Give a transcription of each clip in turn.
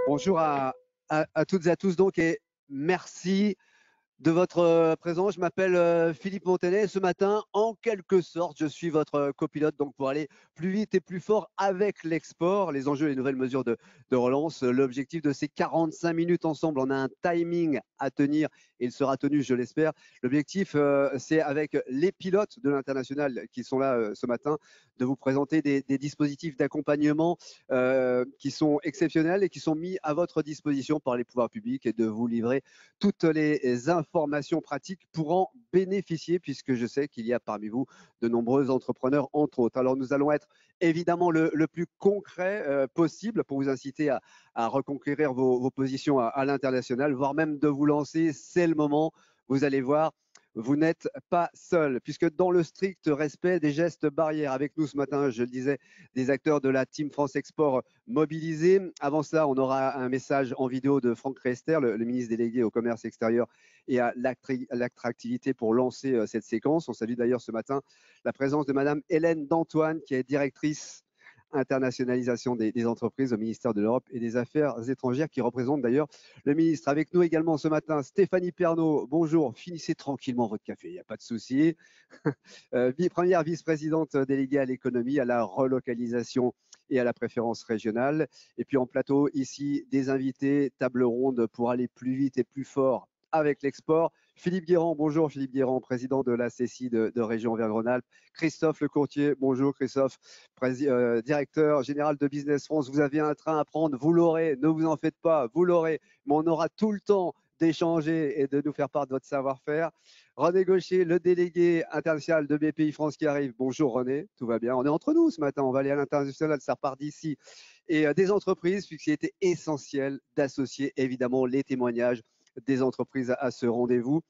Bonjour à toutes et à tous donc et merci de votre présence. Je m'appelle Philippe Montanet et ce matin, en quelque sorte, je suis votre copilote donc pour aller plus vite et plus fort avec l'export, les enjeux et les nouvelles mesures de relance. L'objectif de ces 45 minutes ensemble, on a un timing à tenir et il sera tenu, je l'espère. L'objectif, c'est avec les pilotes de l'international qui sont là ce matin, de vous présenter des dispositifs d'accompagnement qui sont exceptionnels et qui sont mis à votre disposition par les pouvoirs publics et de vous livrer toutes les informations pratiques pour en bénéficier, puisque je sais qu'il y a parmi vous de nombreux entrepreneurs, entre autres. Alors, nous allons être évidemment le plus concret possible pour vous inciter à reconquérir vos positions à l'international, voire même de vous lancer. C'est le moment. Vous allez voir, vous n'êtes pas seul, puisque dans le strict respect des gestes barrières, avec nous ce matin, je le disais, des acteurs de la Team France Export mobilisés. Avant ça, on aura un message en vidéo de Franck Riester, le ministre délégué au commerce extérieur et à l'attractivité pour lancer cette séquence. On salue d'ailleurs ce matin la présence de Madame Hélène d'Antoine, qui est directrice internationalisation des entreprises au ministère de l'Europe et des Affaires étrangères, qui représente d'ailleurs le ministre. Avec nous également ce matin, Stéphanie Pernaut. Bonjour, finissez tranquillement votre café, il n'y a pas de souci. Première vice-présidente déléguée à l'économie, à la relocalisation et à la préférence régionale. Et puis en plateau, ici, des invités, table ronde pour aller plus vite et plus fort avec l'export. Philippe Guérand, bonjour Philippe Guérand, président de la CCI de Région Auvergne-Rhône-Alpes. Christophe Lecourtier, bonjour Christophe, directeur général de Business France. Vous avez un train à prendre, vous l'aurez, ne vous en faites pas, vous l'aurez, mais on aura tout le temps d'échanger et de nous faire part de votre savoir-faire. René Gaucher, le délégué international de BPI France qui arrive. Bonjour René, tout va bien? On est entre nous ce matin, on va aller à l'international, ça repart d'ici. Et des entreprises, puisqu'il était essentiel d'associer évidemment les témoignages des entreprises à ce rendez-vous.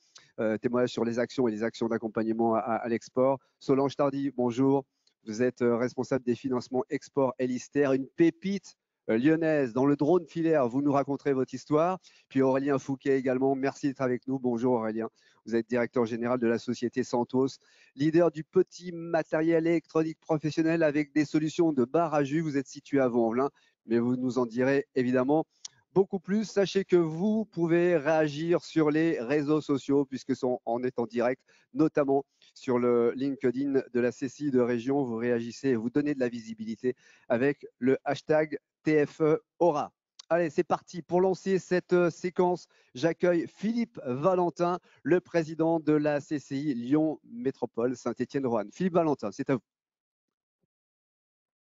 Témoignages sur les actions et les actions d'accompagnement à l'export. Solange Tardy, bonjour. Vous êtes responsable des financements export Elister, une pépite lyonnaise dans le drone filaire. Vous nous raconterez votre histoire. Puis Aurélien Fouquet également, merci d'être avec nous. Bonjour Aurélien. Vous êtes directeur général de la société Santos, leader du petit matériel électronique professionnel avec des solutions de bar à jus. Vous êtes situé à Vaux-en-Velin, mais vous nous en direz évidemment beaucoup plus. Sachez que vous pouvez réagir sur les réseaux sociaux puisque on est en direct, notamment sur le LinkedIn de la CCI de Région. Vous réagissez et vous donnez de la visibilité avec le hashtag TFE Aura. Allez, c'est parti. Pour lancer cette séquence, j'accueille Philippe Valentin, le président de la CCI Lyon Métropole Saint-Étienne-Roanne. Philippe Valentin, c'est à vous.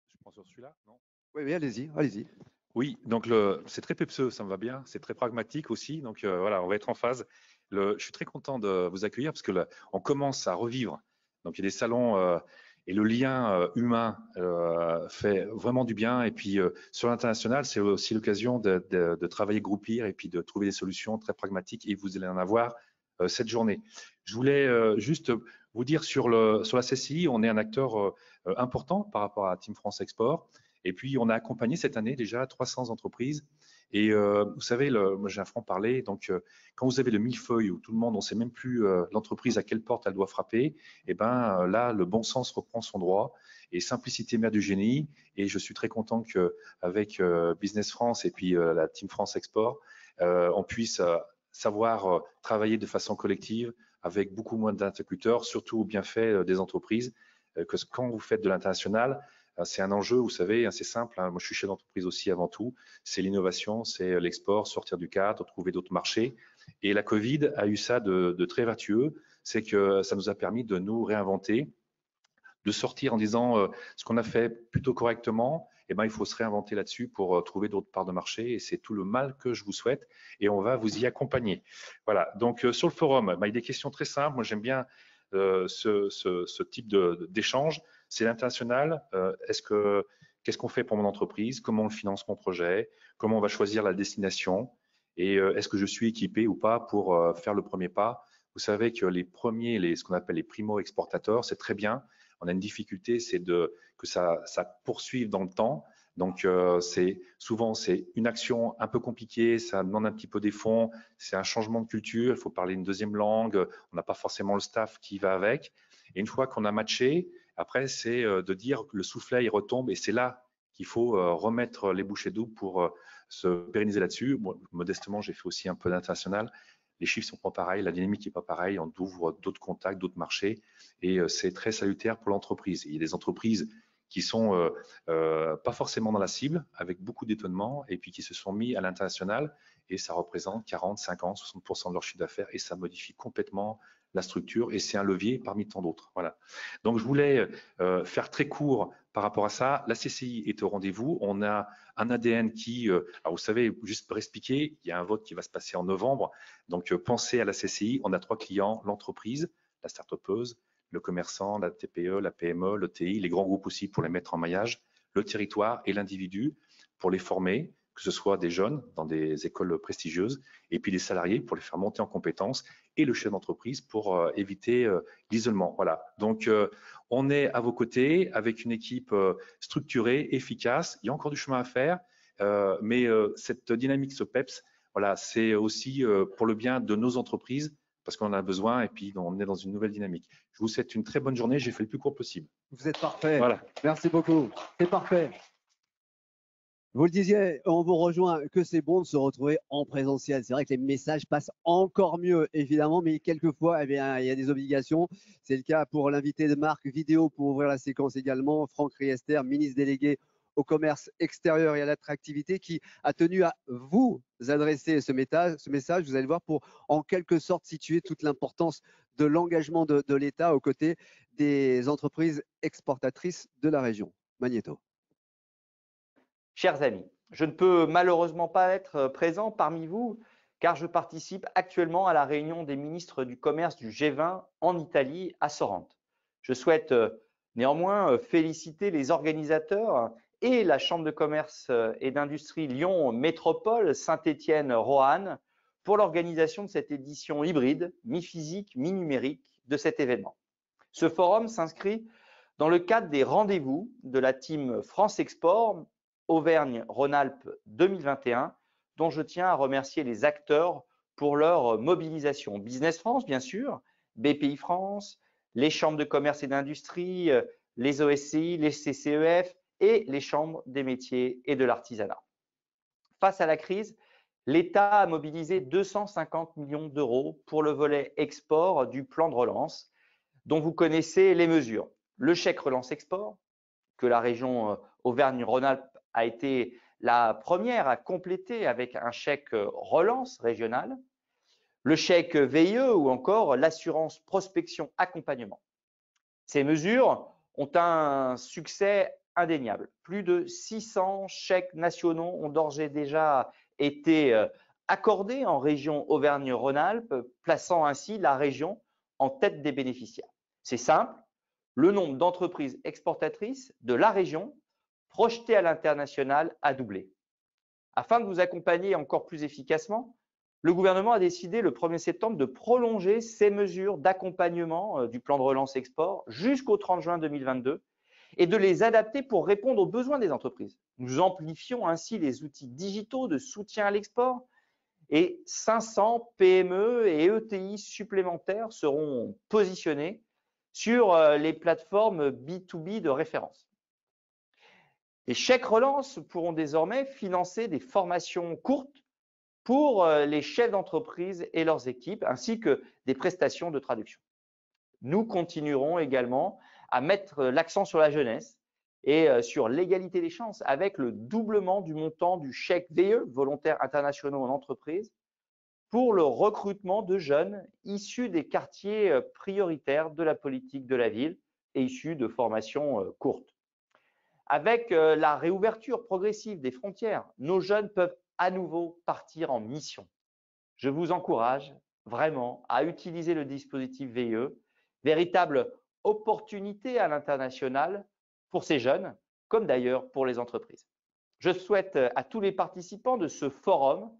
Je prends sur celui-là, non? Oui, allez-y, allez-y. Oui, donc c'est très pepseux, ça me va bien. C'est très pragmatique aussi. Donc voilà, on va être en phase. Je suis très content de vous accueillir parce que là, on commence à revivre. Donc il y a des salons et le lien humain fait vraiment du bien. Et puis sur l'international, c'est aussi l'occasion de travailler groupir et puis de trouver des solutions très pragmatiques. Et vous allez en avoir cette journée. Je voulais juste vous dire sur la CCI, on est un acteur important par rapport à Team France Export. Et puis, on a accompagné cette année déjà 300 entreprises. Et vous savez, moi j'ai un franc-parler, donc quand vous avez le millefeuille où tout le monde, on ne sait même plus l'entreprise à quelle porte elle doit frapper, et ben là, le bon sens reprend son droit et simplicité mère du génie. Et je suis très content qu'avec Business France et puis la Team France Export, on puisse savoir travailler de façon collective avec beaucoup moins d'interlocuteurs, surtout au bienfait des entreprises, que quand vous faites de l'international, c'est un enjeu, vous savez, assez simple. Moi, je suis chef d'entreprise aussi avant tout. C'est l'innovation, c'est l'export, sortir du cadre, trouver d'autres marchés. Et la Covid a eu ça de très vertueux. C'est que ça nous a permis de nous réinventer, de sortir en disant ce qu'on a fait plutôt correctement, eh ben, il faut se réinventer là-dessus pour trouver d'autres parts de marché. Et c'est tout le mal que je vous souhaite. Et on va vous y accompagner. Voilà. Donc, sur le forum, il y a des questions très simples. Moi, j'aime bien ce type d'échange. C'est l'international. Qu'est-ce qu'on fait pour mon entreprise? Comment on finance mon projet? Comment on va choisir la destination? Et est-ce que je suis équipé ou pas pour faire le premier pas? Vous savez que les premiers, ce qu'on appelle les primo-exportateurs, c'est très bien. On a une difficulté, c'est que ça poursuive dans le temps. Donc, souvent, c'est une action un peu compliquée, ça demande un petit peu des fonds, c'est un changement de culture, il faut parler une deuxième langue, on n'a pas forcément le staff qui va avec. Et une fois qu'on a matché, après, c'est de dire que le soufflet, il retombe et c'est là qu'il faut remettre les bouchées doubles pour se pérenniser là-dessus. Bon, modestement, j'ai fait aussi un peu d'international. Les chiffres sont pas pareils, la dynamique n'est pas pareille, on ouvre d'autres contacts, d'autres marchés, et c'est très salutaire pour l'entreprise. Il y a des entreprises qui sont pas forcément dans la cible, avec beaucoup d'étonnement, et puis qui se sont mis à l'international, et ça représente 40, 50, 60% de leur chiffre d'affaires, et ça modifie complètement la structure, et c'est un levier parmi tant d'autres. Voilà. Donc, je voulais faire très court par rapport à ça. La CCI est au rendez-vous. On a un ADN qui, alors vous savez, juste pour expliquer, il y a un vote qui va se passer en novembre. Donc, pensez à la CCI. On a 3 clients, l'entreprise, la start-upeuse, le commerçant, la TPE, la PME, le TI, les grands groupes aussi pour les mettre en maillage, le territoire et l'individu pour les former, que ce soit des jeunes dans des écoles prestigieuses, et puis les salariés pour les faire monter en compétences, et le chef d'entreprise pour éviter l'isolement. Voilà. Donc, on est à vos côtés avec une équipe structurée, efficace. Il y a encore du chemin à faire, mais cette dynamique, ce PEPS, voilà, c'est aussi pour le bien de nos entreprises, parce qu'on en a besoin, et puis on est dans une nouvelle dynamique. Je vous souhaite une très bonne journée. J'ai fait le plus court possible. Vous êtes parfait. Voilà. Merci beaucoup. C'est parfait. Vous le disiez, on vous rejoint, que c'est bon de se retrouver en présentiel. C'est vrai que les messages passent encore mieux, évidemment, mais quelquefois, eh bien, il y a des obligations. C'est le cas pour l'invité de marque vidéo pour ouvrir la séquence également, Franck Riester, ministre délégué au commerce extérieur et à l'attractivité, qui a tenu à vous adresser ce message. Vous allez voir, pour en quelque sorte situer toute l'importance de l'engagement de l'État aux côtés des entreprises exportatrices de la région. Magnéto. Chers amis, je ne peux malheureusement pas être présent parmi vous car je participe actuellement à la réunion des ministres du commerce du G20 en Italie, à Sorrente. Je souhaite néanmoins féliciter les organisateurs et la Chambre de commerce et d'industrie Lyon Métropole Saint-Étienne-Roanne pour l'organisation de cette édition hybride, mi-physique, mi-numérique de cet événement. Ce forum s'inscrit dans le cadre des rendez-vous de la team France Export Auvergne-Rhône-Alpes 2021, dont je tiens à remercier les acteurs pour leur mobilisation. Business France, bien sûr, BPI France, les chambres de commerce et d'industrie, les OSCI, les CCEF et les chambres des métiers et de l'artisanat. Face à la crise, l'État a mobilisé 250 millions d'euros pour le volet export du plan de relance, dont vous connaissez les mesures. Le chèque relance export, que la région Auvergne-Rhône-Alpes a été la première à compléter avec un chèque relance régional, le chèque VIE ou encore l'assurance prospection accompagnement. Ces mesures ont un succès indéniable. Plus de 600 chèques nationaux ont d'ores et déjà été accordés en région Auvergne-Rhône-Alpes, plaçant ainsi la région en tête des bénéficiaires. C'est simple, le nombre d'entreprises exportatrices de la région projetées à l'international a doublé. Afin de vous accompagner encore plus efficacement, le gouvernement a décidé le 1er septembre de prolonger ces mesures d'accompagnement du plan de relance export jusqu'au 30 juin 2022 et de les adapter pour répondre aux besoins des entreprises. Nous amplifions ainsi les outils digitaux de soutien à l'export et 500 PME et ETI supplémentaires seront positionnés sur les plateformes B2B de référence. Les chèques relance pourront désormais financer des formations courtes pour les chefs d'entreprise et leurs équipes, ainsi que des prestations de traduction. Nous continuerons également à mettre l'accent sur la jeunesse et sur l'égalité des chances avec le doublement du montant du chèque VE, volontaires internationaux en entreprise, pour le recrutement de jeunes issus des quartiers prioritaires de la politique de la ville et issus de formations courtes. Avec la réouverture progressive des frontières, nos jeunes peuvent à nouveau partir en mission. Je vous encourage vraiment à utiliser le dispositif VIE, véritable opportunité à l'international pour ces jeunes, comme d'ailleurs pour les entreprises. Je souhaite à tous les participants de ce forum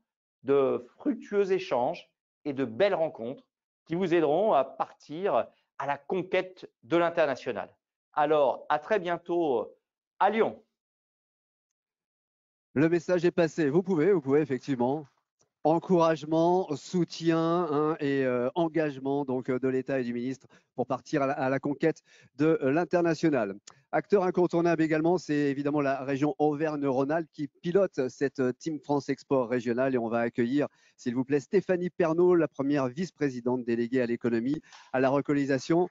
de fructueux échanges et de belles rencontres qui vous aideront à partir à la conquête de l'international. Alors, à très bientôt à Lyon. Le message est passé. Vous pouvez effectivement encouragement, soutien hein, et engagement donc, de l'État et du ministre pour partir à la conquête de l'international. Acteur incontournable également, c'est évidemment la région Auvergne-Rhône-Alpes qui pilote cette Team France Export régionale et on va accueillir, s'il vous plaît, Stéphanie Pernaut, la première vice-présidente déléguée à l'économie, à la relocalisation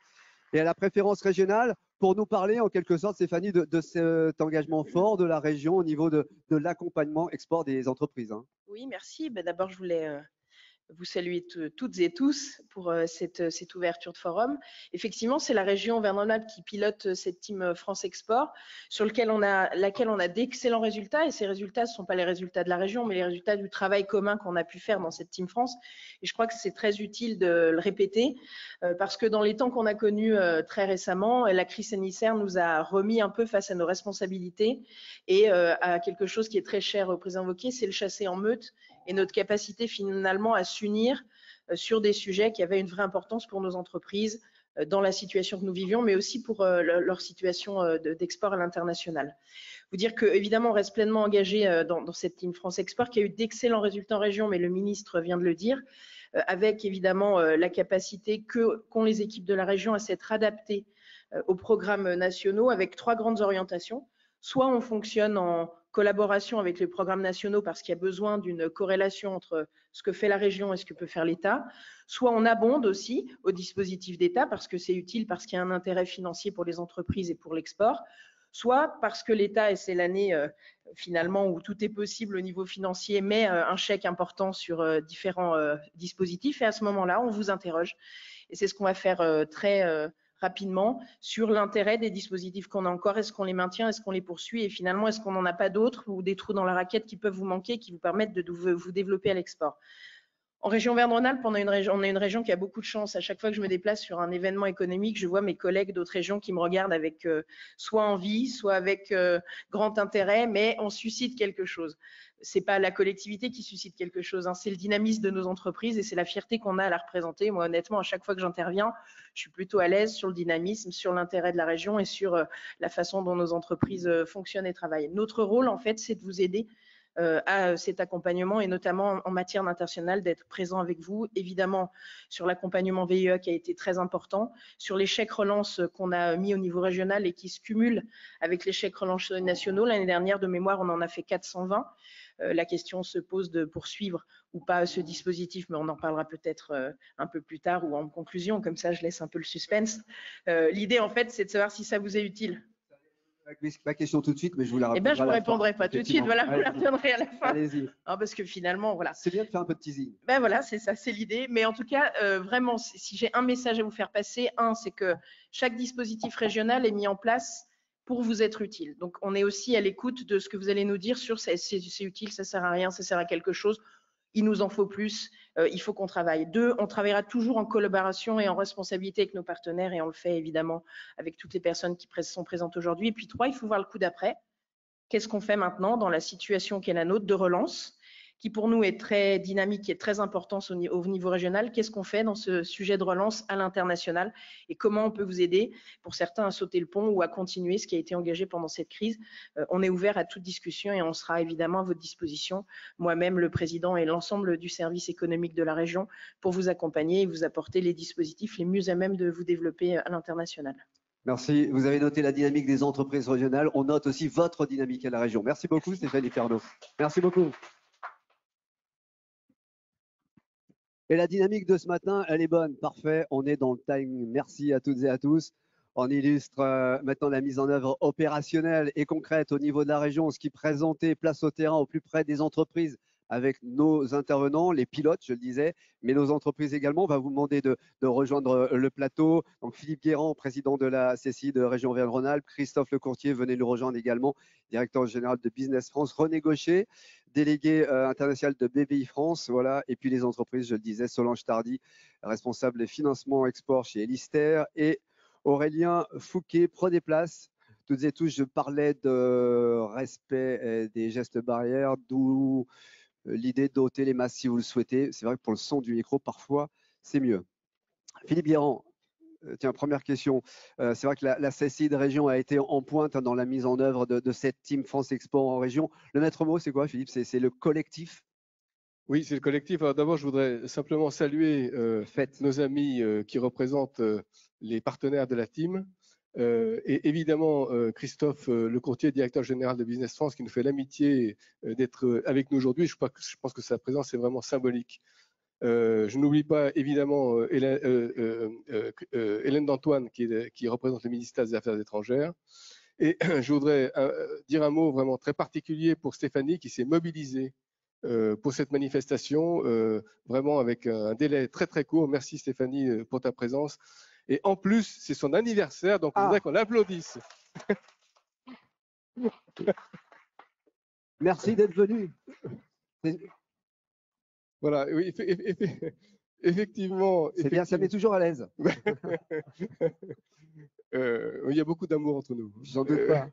et à la préférence régionale, pour nous parler en quelque sorte, Stéphanie, de cet engagement fort de la région au niveau de l'accompagnement export des entreprises. Hein. Oui, merci. D'abord, je voulais vous saluer toutes et tous pour cette ouverture de forum. Effectivement, c'est la région Auvergne-Rhône-Alpes qui pilote cette team France Export, sur laquelle on a d'excellents résultats. Et ces résultats, ce ne sont pas les résultats de la région, mais les résultats du travail commun qu'on a pu faire dans cette team France. Et je crois que c'est très utile de le répéter, parce que dans les temps qu'on a connus très récemment, la crise sanitaire nous a remis un peu face à nos responsabilités et à quelque chose qui est très cher au président Wauquiez, c'est le chasser en meute et notre capacité finalement à s'unir sur des sujets qui avaient une vraie importance pour nos entreprises dans la situation que nous vivions, mais aussi pour leur situation d'export à l'international. Vous dire que évidemment on reste pleinement engagé dans cette Team France Export qui a eu d'excellents résultats en région, mais le ministre vient de le dire, avec évidemment la capacité qu'ont les équipes de la région à s'être adaptées aux programmes nationaux avec 3 grandes orientations. Soit on fonctionne en collaboration avec les programmes nationaux parce qu'il y a besoin d'une corrélation entre ce que fait la région et ce que peut faire l'État, soit on abonde aussi au dispositif d'État parce que c'est utile, parce qu'il y a un intérêt financier pour les entreprises et pour l'export, soit parce que l'État, et c'est l'année finalement où tout est possible au niveau financier, met un chèque important sur différents dispositifs et à ce moment-là, on vous interroge. Et c'est ce qu'on va faire très rapidement sur l'intérêt des dispositifs qu'on a encore. Est-ce qu'on les maintient? Est-ce qu'on les poursuit? Et finalement, est-ce qu'on n'en a pas d'autres ou des trous dans la raquette qui peuvent vous manquer, qui vous permettent de vous développer à l'export? En région Auvergne-Rhône-Alpes, on a une région qui a beaucoup de chance. À chaque fois que je me déplace sur un événement économique, je vois mes collègues d'autres régions qui me regardent avec soit envie, soit avec grand intérêt, mais on suscite quelque chose. C'est pas la collectivité qui suscite quelque chose, hein, c'est le dynamisme de nos entreprises et c'est la fierté qu'on a à la représenter. Moi, honnêtement, à chaque fois que j'interviens, je suis plutôt à l'aise sur le dynamisme, sur l'intérêt de la région et sur la façon dont nos entreprises fonctionnent et travaillent. Notre rôle, en fait, c'est de vous aider à cet accompagnement et notamment en matière internationale d'être présent avec vous, évidemment sur l'accompagnement VIE qui a été très important, sur les chèques relance qu'on a mis au niveau régional et qui se cumulent avec les chèques relance nationaux. L'année dernière, de mémoire, on en a fait 420. La question se pose de poursuivre ou pas ce dispositif, mais on en parlera peut-être un peu plus tard ou en conclusion, comme ça je laisse un peu le suspense. L'idée en fait, c'est de savoir si ça vous est utile. Ma question tout de suite, mais je vous la répondrai. répondrai. Je ne vous répondrai pas tout de suite. Voilà, vous la redonnerez à la fin. Allez-y. Parce que finalement, voilà. C'est bien de faire un peu de teasing. Ben voilà, c'est ça, c'est l'idée. Mais en tout cas, vraiment, si j'ai un message à vous faire passer, c'est que chaque dispositif régional est mis en place pour vous être utile. Donc, on est aussi à l'écoute de ce que vous allez nous dire sur c'est utile, ça sert à rien, ça sert à quelque chose. Il nous en faut plus, il faut qu'on travaille. 2, on travaillera toujours en collaboration et en responsabilité avec nos partenaires et on le fait évidemment avec toutes les personnes qui sont présentes aujourd'hui. Et puis 3, il faut voir le coup d'après. Qu'est-ce qu'on fait maintenant dans la situation qui est la nôtre de relance, qui pour nous est très dynamique et très importante au niveau régional? Qu'est-ce qu'on fait dans ce sujet de relance à l'international et comment on peut vous aider pour certains à sauter le pont ou à continuer ce qui a été engagé pendant cette crise? On est ouvert à toute discussion et on sera évidemment à votre disposition, moi-même, le président et l'ensemble du service économique de la région pour vous accompagner et vous apporter les dispositifs les mieux à même de vous développer à l'international. Merci. Vous avez noté la dynamique des entreprises régionales. On note aussi votre dynamique à la région. Merci beaucoup, Stéphanie Pernaut. Merci beaucoup. Et la dynamique de ce matin, elle est bonne. Parfait. On est dans le timing. Merci à toutes et à tous. On illustre maintenant la mise en œuvre opérationnelle et concrète au niveau de la région, ce qui présentait place au terrain au plus près des entreprises avec nos intervenants, les pilotes, je le disais, mais nos entreprises également. On va vous demander de rejoindre le plateau. Donc Philippe Guérand, président de la CCI de Région Auvergne-Rhône-Alpes, Christophe Lecourtier, venez nous rejoindre également, directeur général de Business France, René Gaucher, délégué international de BBI France, voilà, et puis les entreprises, je le disais, Solange Tardy, responsable des financements export chez Elister, et Aurélien Fouquet, prenez place. Toutes et tous, je parlais de respect des gestes barrières, d'où l'idée d'ôter les masques si vous le souhaitez. C'est vrai que pour le son du micro, parfois, c'est mieux. Philippe Guérand, tiens, première question. C'est vrai que la CCI de région a été en pointe dans la mise en œuvre de cette Team France Export en région. Le maître mot, c'est quoi, Philippe? C'est le collectif? Oui, c'est le collectif. Alors d'abord, je voudrais simplement saluer nos amis qui représentent les partenaires de la team. Et évidemment, Christophe, le courtier directeur général de Business France, qui nous fait l'amitié d'être avec nous aujourd'hui. Je pense que sa présence est vraiment symbolique. Je n'oublie pas évidemment Hélène d'Antoine, qui représente le ministère des Affaires étrangères. Et je voudrais dire un mot vraiment très particulier pour Stéphanie, qui s'est mobilisée pour cette manifestation, vraiment avec un délai très très court. Merci Stéphanie pour ta présence. Et en plus, c'est son anniversaire, donc je voudrais qu'on l'applaudisse. Merci d'être venu. Voilà, oui, effectivement. C'est bien, ça met toujours à l'aise. Il y a beaucoup d'amour entre nous. J'en doute pas.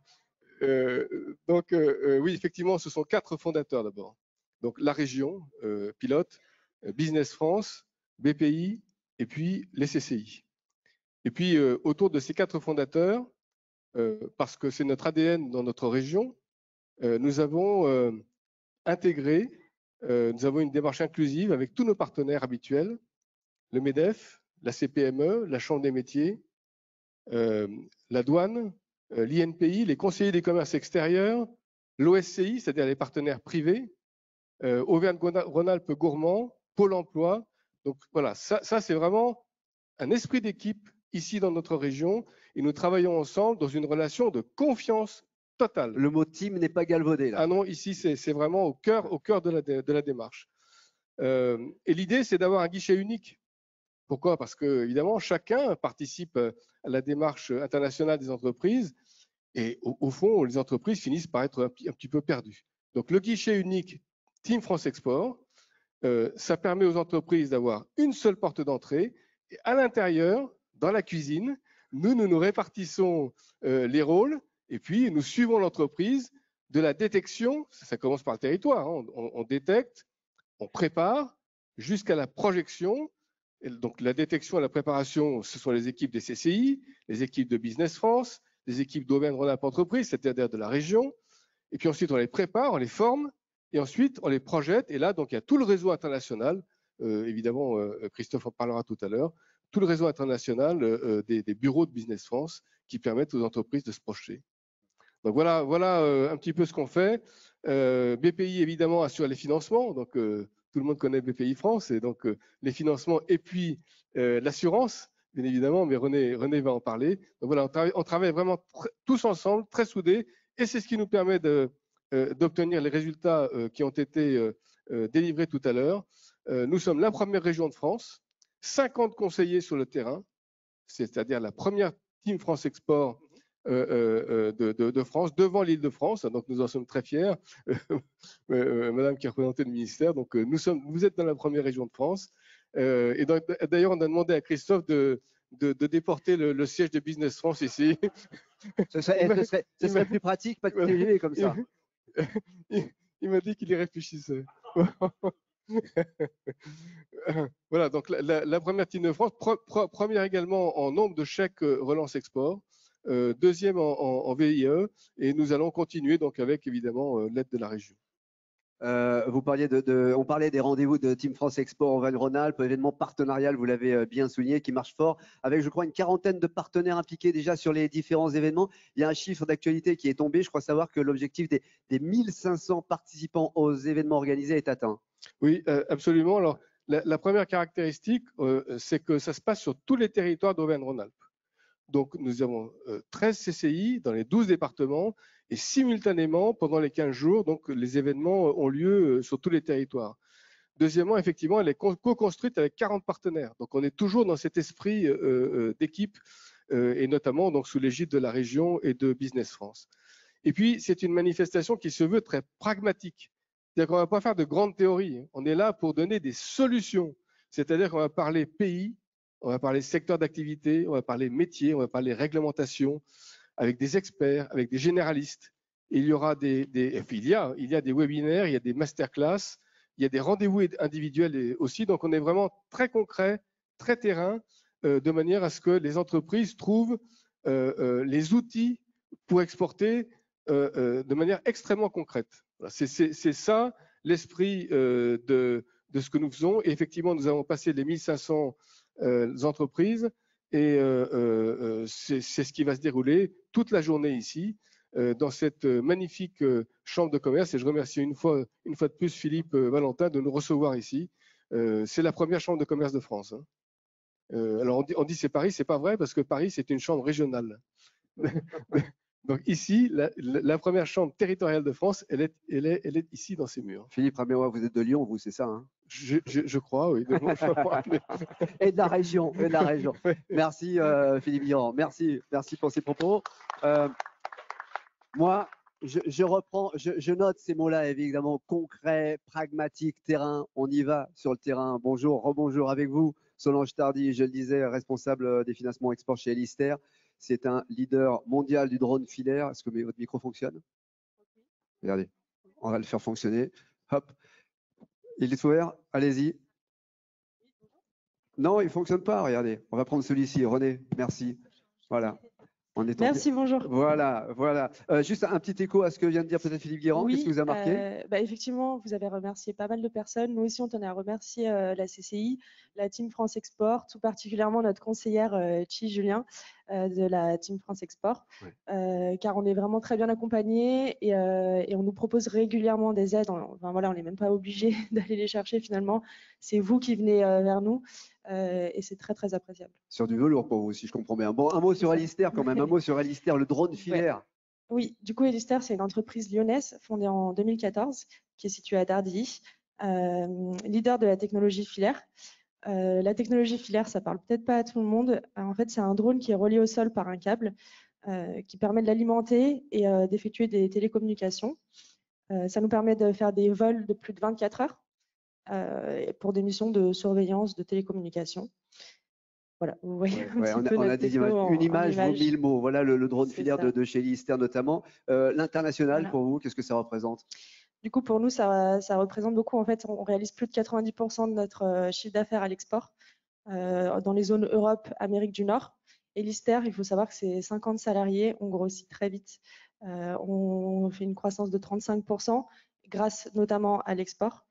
Donc, oui, effectivement, ce sont 4 fondateurs d'abord. Donc, la région, pilote, Business France, BPI, et puis les CCI. Et puis, autour de ces 4 fondateurs, parce que c'est notre ADN dans notre région, nous avons intégré, nous avons une démarche inclusive avec tous nos partenaires habituels, le MEDEF, la CPME, la Chambre des métiers, la douane, l'INPI, les conseillers des commerces extérieurs, l'OSCI, c'est-à-dire les partenaires privés, Auvergne-Rhône-Alpes Gourmand, Pôle emploi. Donc voilà, ça c'est vraiment un esprit d'équipe ici dans notre région et nous travaillons ensemble dans une relation de confiance totale. Le mot team n'est pas galvaudé là. Ah non, ici c'est vraiment au cœur de la démarche. Et l'idée c'est d'avoir un guichet unique. Pourquoi? Parce que évidemment chacun participe à la démarche internationale des entreprises et au fond les entreprises finissent par être un petit peu perdues. Donc le guichet unique Team France Export, ça permet aux entreprises d'avoir une seule porte d'entrée et à l'intérieur, dans la cuisine, nous répartissons les rôles et puis nous suivons l'entreprise de la détection, ça commence par le territoire, hein, on détecte, on prépare jusqu'à la projection. Et donc la détection et la préparation, ce sont les équipes des CCI, les équipes de Business France, les équipes d'Auvergne-Rhône-Alpes Entreprises, c'est-à-dire de la région. Et puis ensuite, on les prépare, on les forme, et ensuite, on les projette. Et là, donc, il y a tout le réseau international. Évidemment, Christophe en parlera tout à l'heure. Tout le réseau international des bureaux de Business France qui permettent aux entreprises de se projeter. Donc voilà un petit peu ce qu'on fait. BPI, évidemment, assure les financements. Donc, tout le monde connaît BPI France. Et donc, les financements et puis l'assurance, bien évidemment. Mais René va en parler. Donc voilà, on travaille vraiment tous ensemble, très soudés. Et c'est ce qui nous permet d'obtenir les résultats qui ont été délivrés tout à l'heure. Nous sommes la première région de France, 50 conseillers sur le terrain, c'est-à-dire la première Team France Export de France, devant l'Île-de-France. Donc nous en sommes très fiers. Madame qui a représenté le ministère, donc vous êtes dans la première région de France. Et d'ailleurs, on a demandé à Christophe de déporter le siège de Business France ici. Ce serait plus pratique, pas de TGV comme ça. Il m'a dit qu'il y réfléchissait. Voilà, donc la première Team de France, première également en nombre de chèques relance export, deuxième en VIE, et nous allons continuer donc avec évidemment l'aide de la région. On parlait des rendez-vous de Team France Export en Auvergne-Rhône-Alpes, événement partenarial, vous l'avez bien souligné, qui marche fort, avec je crois une quarantaine de partenaires impliqués déjà sur les différents événements. Il y a un chiffre d'actualité qui est tombé, je crois savoir que l'objectif des 1500 participants aux événements organisés est atteint. Oui, absolument. Alors, la première caractéristique, c'est que ça se passe sur tous les territoires d'Auvergne-Rhône-Alpes. Donc, nous avons 13 CCI dans les 12 départements et simultanément, pendant les 15 jours, donc, les événements ont lieu sur tous les territoires. Deuxièmement, effectivement, elle est co-construite avec 40 partenaires. Donc, on est toujours dans cet esprit d'équipe et notamment donc, sous l'égide de la région et de Business France. Et puis, c'est une manifestation qui se veut très pragmatique. C'est-à-dire qu'on ne va pas faire de grandes théories. On est là pour donner des solutions. C'est-à-dire qu'on va parler pays, on va parler secteur d'activité, on va parler métier, on va parler réglementation, avec des experts, avec des généralistes. Et il y aura il y a des webinaires, il y a des masterclass, il y a des rendez-vous individuels aussi. Donc, on est vraiment très concret, très terrain, de manière à ce que les entreprises trouvent les outils pour exporter de manière extrêmement concrète. C'est ça l'esprit de ce que nous faisons. Et effectivement, nous avons passé les 1500 entreprises et c'est ce qui va se dérouler toute la journée ici, dans cette magnifique chambre de commerce. Et je remercie une fois de plus Philippe Valentin de nous recevoir ici. C'est la première chambre de commerce de France. Hein. Alors on dit c'est Paris, c'est pas vrai parce que Paris c'est une chambre régionale. Donc ici, la première chambre territoriale de France, elle est ici dans ces murs. Philippe Ramérois, vous êtes de Lyon, vous, c'est ça, hein? Je crois, oui. Et de la région, et de la région. Merci Philippe Guirand, merci pour ces propos. Moi, je reprends, je note ces mots-là, évidemment, concret, pragmatique, terrain. On y va sur le terrain. Bonjour, rebonjour avec vous. Solange Tardy, je le disais, responsable des financements export chez Elister. C'est un leader mondial du drone filaire. Est-ce que votre micro fonctionne? Regardez, on va le faire fonctionner. Hop, il est ouvert. Allez-y. Non, il ne fonctionne pas. Regardez, on va prendre celui-ci. René, merci. Voilà. Merci, bonjour. Voilà. Juste un petit écho à ce que vient de dire peut-être Philippe Guirand. Oui, qu'est-ce qui vous a marqué? Effectivement, vous avez remercié pas mal de personnes. Nous aussi, on tenait à remercier la CCI, la Team France Export, tout particulièrement notre conseillère Chi Julien de la Team France Export, car on est vraiment très bien accompagnés et on nous propose régulièrement des aides. Enfin, voilà, on n'est même pas obligé d'aller les chercher finalement. C'est vous qui venez vers nous. Et c'est très très appréciable. Sur du velours pour vous, si je comprends bien. Bon, un mot sur Elister quand même, un mot sur Elister, le drone filaire. Oui, du coup, Elister, c'est une entreprise lyonnaise fondée en 2014 qui est située à Dardilly, leader de la technologie filaire. La technologie filaire, ça parle peut-être pas à tout le monde. En fait, c'est un drone qui est relié au sol par un câble qui permet de l'alimenter et d'effectuer des télécommunications. Ça nous permet de faire des vols de plus de 24 heures. Pour des missions de surveillance de télécommunication. Voilà, vous voyez on a dit une image vaut 1000 mots. Voilà le drone filaire de chez Elister notamment. L'international, pour vous, qu'est-ce que ça représente? Du coup, pour nous, ça représente beaucoup. En fait, on réalise plus de 90% de notre chiffre d'affaires à l'export dans les zones Europe, Amérique du Nord. Elister, il faut savoir que c'est 50 salariés. On grossit très vite. On fait une croissance de 35% grâce notamment à l'export.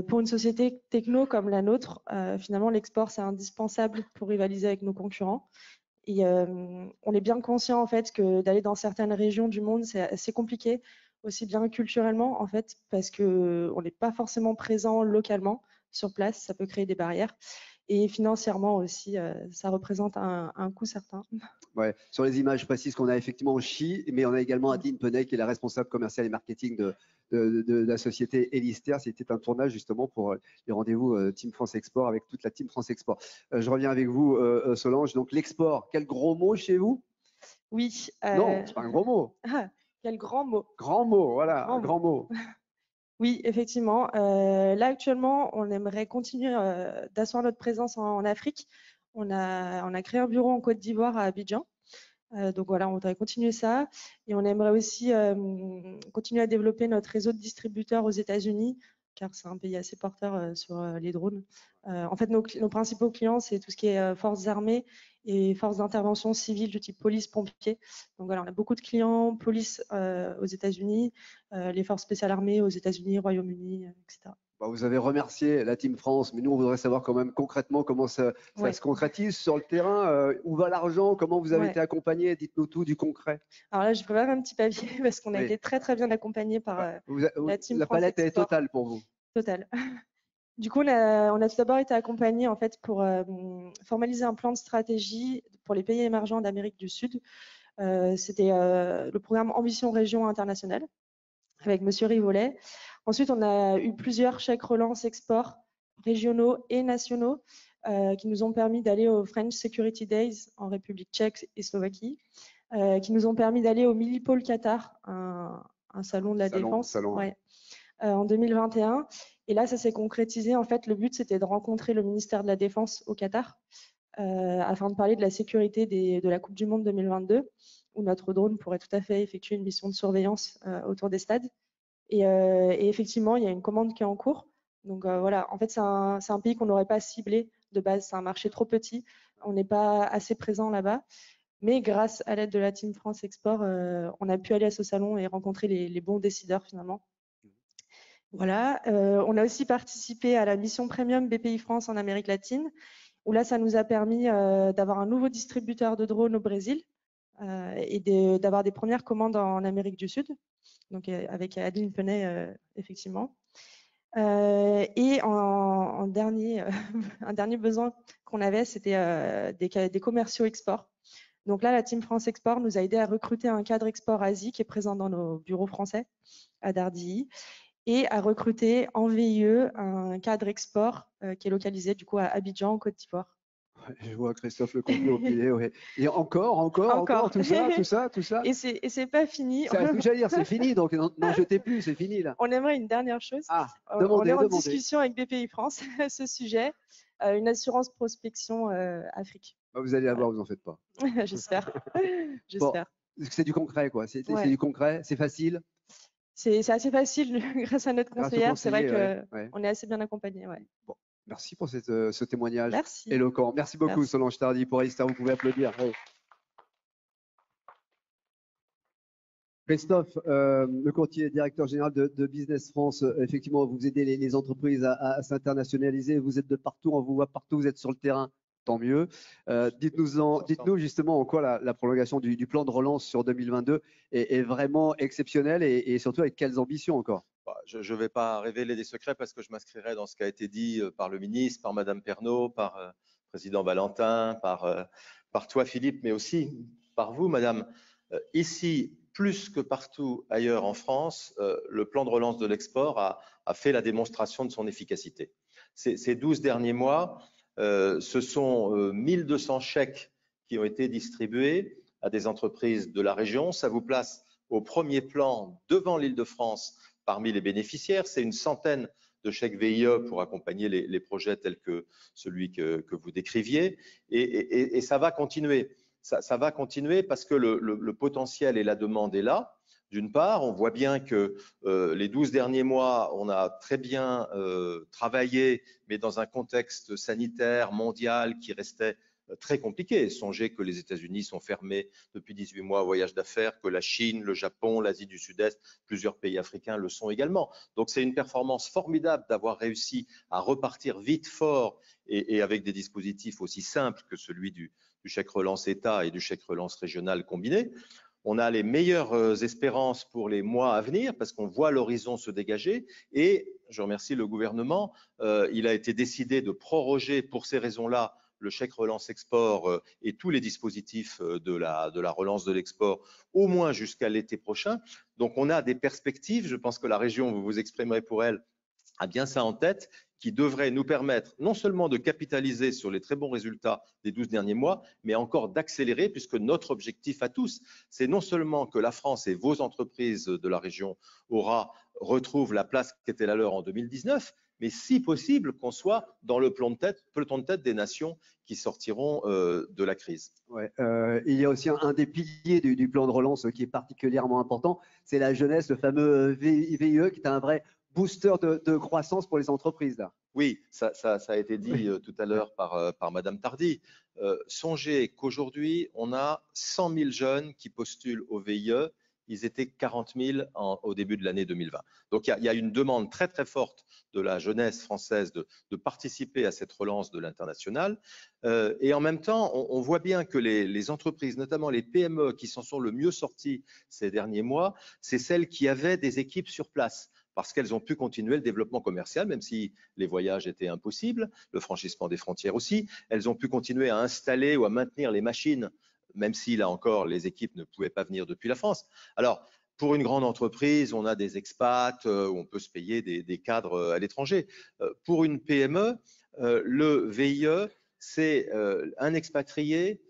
Pour une société techno comme la nôtre, finalement, l'export, c'est indispensable pour rivaliser avec nos concurrents. Et on est bien conscient en fait que d'aller dans certaines régions du monde, c'est assez compliqué, aussi bien culturellement en fait, parce qu'on n'est pas forcément présent localement sur place, ça peut créer des barrières. Et financièrement aussi, ça représente un coût certain. Ouais. Sur les images précises qu'on a effectivement en Chi, mais on a également Adine Penay qui est la responsable commerciale et marketing de la société Elister. C'était un tournage justement pour les rendez-vous Team France Export avec toute la Team France Export. Je reviens avec vous, Solange. Donc l'export, quel gros mot chez vous? Oui. Non, c'est pas un gros mot. Quel grand mot. Grand mot, voilà, un grand mot. Oui, effectivement. Là, actuellement, on aimerait continuer d'asseoir notre présence en Afrique. On a créé un bureau en Côte d'Ivoire à Abidjan. Donc voilà, on voudrait continuer ça. Et on aimerait aussi continuer à développer notre réseau de distributeurs aux États-Unis, car c'est un pays assez porteur sur les drones. En fait, nos principaux clients, c'est tout ce qui est forces armées et forces d'intervention civile du type police, pompiers. Donc voilà, on a beaucoup de clients, police aux États-Unis, les forces spéciales armées aux États-Unis, Royaume-Uni, etc. Vous avez remercié la Team France, mais nous, on voudrait savoir quand même concrètement comment ça se concrétise sur le terrain. Où va l'argent? Comment vous avez été accompagné? Dites-nous tout du concret. Alors là, je prépare un petit papier parce qu'on a été très, très bien accompagné par la Team France. La palette est totale pour vous. Totale. Du coup, on a tout d'abord été accompagné en fait, pour formaliser un plan de stratégie pour les pays émergents d'Amérique du Sud. C'était le programme Ambition Région Internationale avec Monsieur Rivolet. Ensuite, on a eu plusieurs chèques relance export régionaux et nationaux qui nous ont permis d'aller au French Security Days en République tchèque et Slovaquie, qui nous ont permis d'aller au Millipol Qatar, un salon de la défense, en 2021. Et là, ça s'est concrétisé. En fait, le but, c'était de rencontrer le ministère de la Défense au Qatar afin de parler de la sécurité de la Coupe du Monde 2022, où notre drone pourrait tout à fait effectuer une mission de surveillance autour des stades. Et effectivement, il y a une commande qui est en cours. Donc voilà, en fait, c'est un pays qu'on n'aurait pas ciblé de base. C'est un marché trop petit. On n'est pas assez présent là-bas. Mais grâce à l'aide de la Team France Export, on a pu aller à ce salon et rencontrer les bons décideurs finalement. Voilà, on a aussi participé à la mission Premium BPI France en Amérique latine, où là, ça nous a permis d'avoir un nouveau distributeur de drones au Brésil et d'avoir des premières commandes en Amérique du Sud, donc avec Adeline Penet, effectivement. Et en dernier, un dernier besoin qu'on avait, c'était des commerciaux export. Donc là, la Team France Export nous a aidé à recruter un cadre export Asie qui est présent dans nos bureaux français à Dardilly et à recruter en VIE un cadre export qui est localisé du coup à Abidjan, en Côte d'Ivoire. Je vois Christophe le complet au pied, ouais. Et encore, tout ça. Et c'est pas fini. J'allais dire, c'est fini, donc n'en jetez plus, c'est fini là. On aimerait une dernière chose. Ah, on est en discussion avec BPI France à ce sujet, une assurance prospection Afrique. Bah, vous allez l'avoir, vous en faites pas. J'espère. Bon, c'est du concret, quoi. C'est du concret, c'est facile. C'est assez facile grâce à notre conseillère. C'est vrai qu'on est assez bien accompagné. Ouais. Bon, merci pour ce témoignage merci. éloquent. Merci beaucoup, Solange Tardy. Pour Alistair, vous pouvez applaudir. Oui. Christophe, le courtier directeur général de Business France, effectivement, vous aidez les entreprises à s'internationaliser. Vous êtes de partout, on vous voit partout, vous êtes sur le terrain. Tant mieux. Dites-nous justement en quoi la prolongation du plan de relance sur 2022 est vraiment exceptionnelle et surtout avec quelles ambitions encore. Je ne vais pas révéler des secrets parce que je m'inscrirai dans ce qui a été dit par le ministre, par Madame Pernaut, par le président Valentin, par toi Philippe, mais aussi par vous Madame. Ici, plus que partout ailleurs en France, le plan de relance de l'export a fait la démonstration de son efficacité. Ces 12 derniers mois, ce sont 1200 chèques qui ont été distribués à des entreprises de la région. Ça vous place au premier plan devant l'Île-de-France parmi les bénéficiaires. C'est une centaine de chèques VIE pour accompagner les projets tels que celui que vous décriviez. Et ça va continuer. Ça va continuer parce que le potentiel et la demande est là. D'une part, on voit bien que les 12 derniers mois, on a très bien travaillé, mais dans un contexte sanitaire mondial qui restait très compliqué. Songez que les États-Unis sont fermés depuis 18 mois au voyage d'affaires, que la Chine, le Japon, l'Asie du Sud-Est, plusieurs pays africains le sont également. Donc c'est une performance formidable d'avoir réussi à repartir vite, fort et avec des dispositifs aussi simples que celui du chèque relance État et du chèque relance régional combiné. On a les meilleures espérances pour les mois à venir parce qu'on voit l'horizon se dégager et je remercie le gouvernement. Il a été décidé de proroger pour ces raisons-là le chèque relance export et tous les dispositifs de la relance de l'export au moins jusqu'à l'été prochain. Donc on a des perspectives, je pense que la région, vous vous exprimerez pour elle, a bien ça en tête, qui devrait nous permettre non seulement de capitaliser sur les très bons résultats des 12 derniers mois, mais encore d'accélérer, puisque notre objectif à tous, c'est non seulement que la France et vos entreprises de la région retrouvent la place qui était la leur en 2019, mais si possible qu'on soit dans le peloton de tête des nations qui sortiront de la crise. Ouais, il y a aussi un des piliers du plan de relance qui est particulièrement important, c'est la jeunesse, le fameux VIE, qui est un vrai booster de croissance pour les entreprises là. Oui, ça a été dit tout à l'heure par Madame Tardy. Songez qu'aujourd'hui, on a 100 000 jeunes qui postulent au VIE. Ils étaient 40 000 au début de l'année 2020. Donc, il y a une demande très, très forte de la jeunesse française de participer à cette relance de l'international. Et en même temps, on voit bien que les entreprises, notamment les PME qui s'en sont le mieux sorties ces derniers mois, c'est celles qui avaient des équipes sur place, parce qu'elles ont pu continuer le développement commercial, même si les voyages étaient impossibles, le franchissement des frontières aussi. Elles ont pu continuer à installer ou à maintenir les machines, même si, là encore, les équipes ne pouvaient pas venir depuis la France. Alors, pour une grande entreprise, on a des expats, où on peut se payer des cadres à l'étranger. Pour une PME, le VIE, c'est un expatrié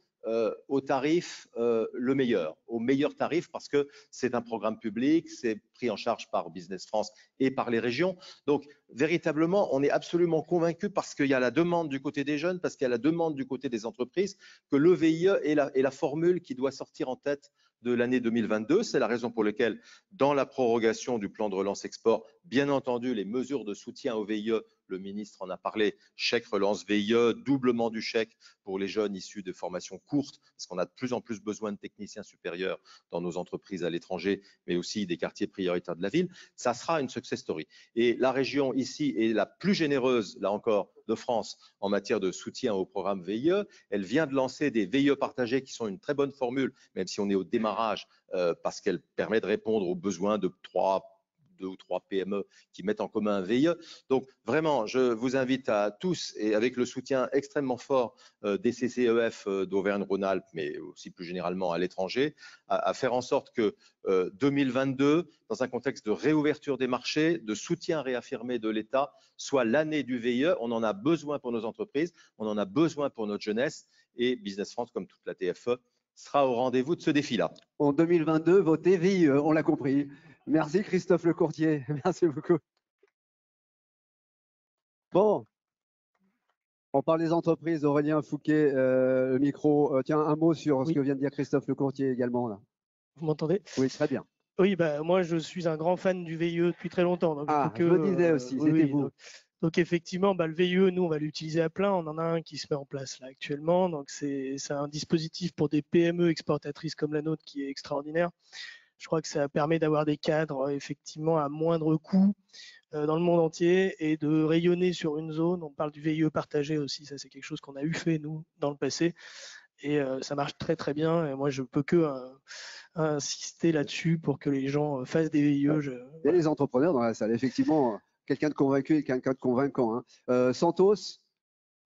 au tarif le meilleur, au meilleur tarif, parce que c'est un programme public, c'est pris en charge par Business France et par les régions. Donc, véritablement, on est absolument convaincu, parce qu'il y a la demande du côté des jeunes, parce qu'il y a la demande du côté des entreprises, que le VIE est la formule qui doit sortir en tête de l'année 2022. C'est la raison pour laquelle, dans la prorogation du plan de relance export, bien entendu, les mesures de soutien au VIE le ministre en a parlé, chèque relance VIE, doublement du chèque pour les jeunes issus de formations courtes, parce qu'on a de plus en plus besoin de techniciens supérieurs dans nos entreprises à l'étranger, mais aussi des quartiers prioritaires de la ville. Ça sera une success story. Et la région ici est la plus généreuse, là encore, de France en matière de soutien au programme VIE. Elle vient de lancer des VIE partagés qui sont une très bonne formule, même si on est au démarrage, parce qu'elle permet de répondre aux besoins de 2 ou 3 PME qui mettent en commun un VIE. Donc vraiment, je vous invite à tous, et avec le soutien extrêmement fort des CCEF d'Auvergne-Rhône-Alpes, mais aussi plus généralement à l'étranger, à faire en sorte que 2022, dans un contexte de réouverture des marchés, de soutien réaffirmé de l'État, soit l'année du VIE. On en a besoin pour nos entreprises, on en a besoin pour notre jeunesse, et Business France, comme toute la TFE, sera au rendez-vous de ce défi-là. En 2022, votez VIE, on l'a compris. Merci Christophe Lecourtier, merci beaucoup. Bon, on parle des entreprises. Aurélien Fouquet, le micro. Tiens, un mot sur ce que vient de dire Christophe Lecourtier également là. Vous m'entendez? Oui, très bien. Oui, bah, moi je suis un grand fan du VIE depuis très longtemps. Donc je me disais aussi, c'était vous. Donc effectivement, bah, le VIE, nous on va l'utiliser à plein. On en a un qui se met en place là actuellement. Donc c'est un dispositif pour des PME exportatrices comme la nôtre qui est extraordinaire. Je crois que ça permet d'avoir des cadres effectivement à moindre coût dans le monde entier et de rayonner sur une zone. On parle du VIE partagé aussi, ça c'est quelque chose qu'on a eu fait nous dans le passé et ça marche très très bien. Et moi je peux que insister là-dessus pour que les gens fassent des VIE. Il y a des entrepreneurs dans la salle, effectivement, quelqu'un de convaincu et quelqu'un de convaincant. Hein. Santos.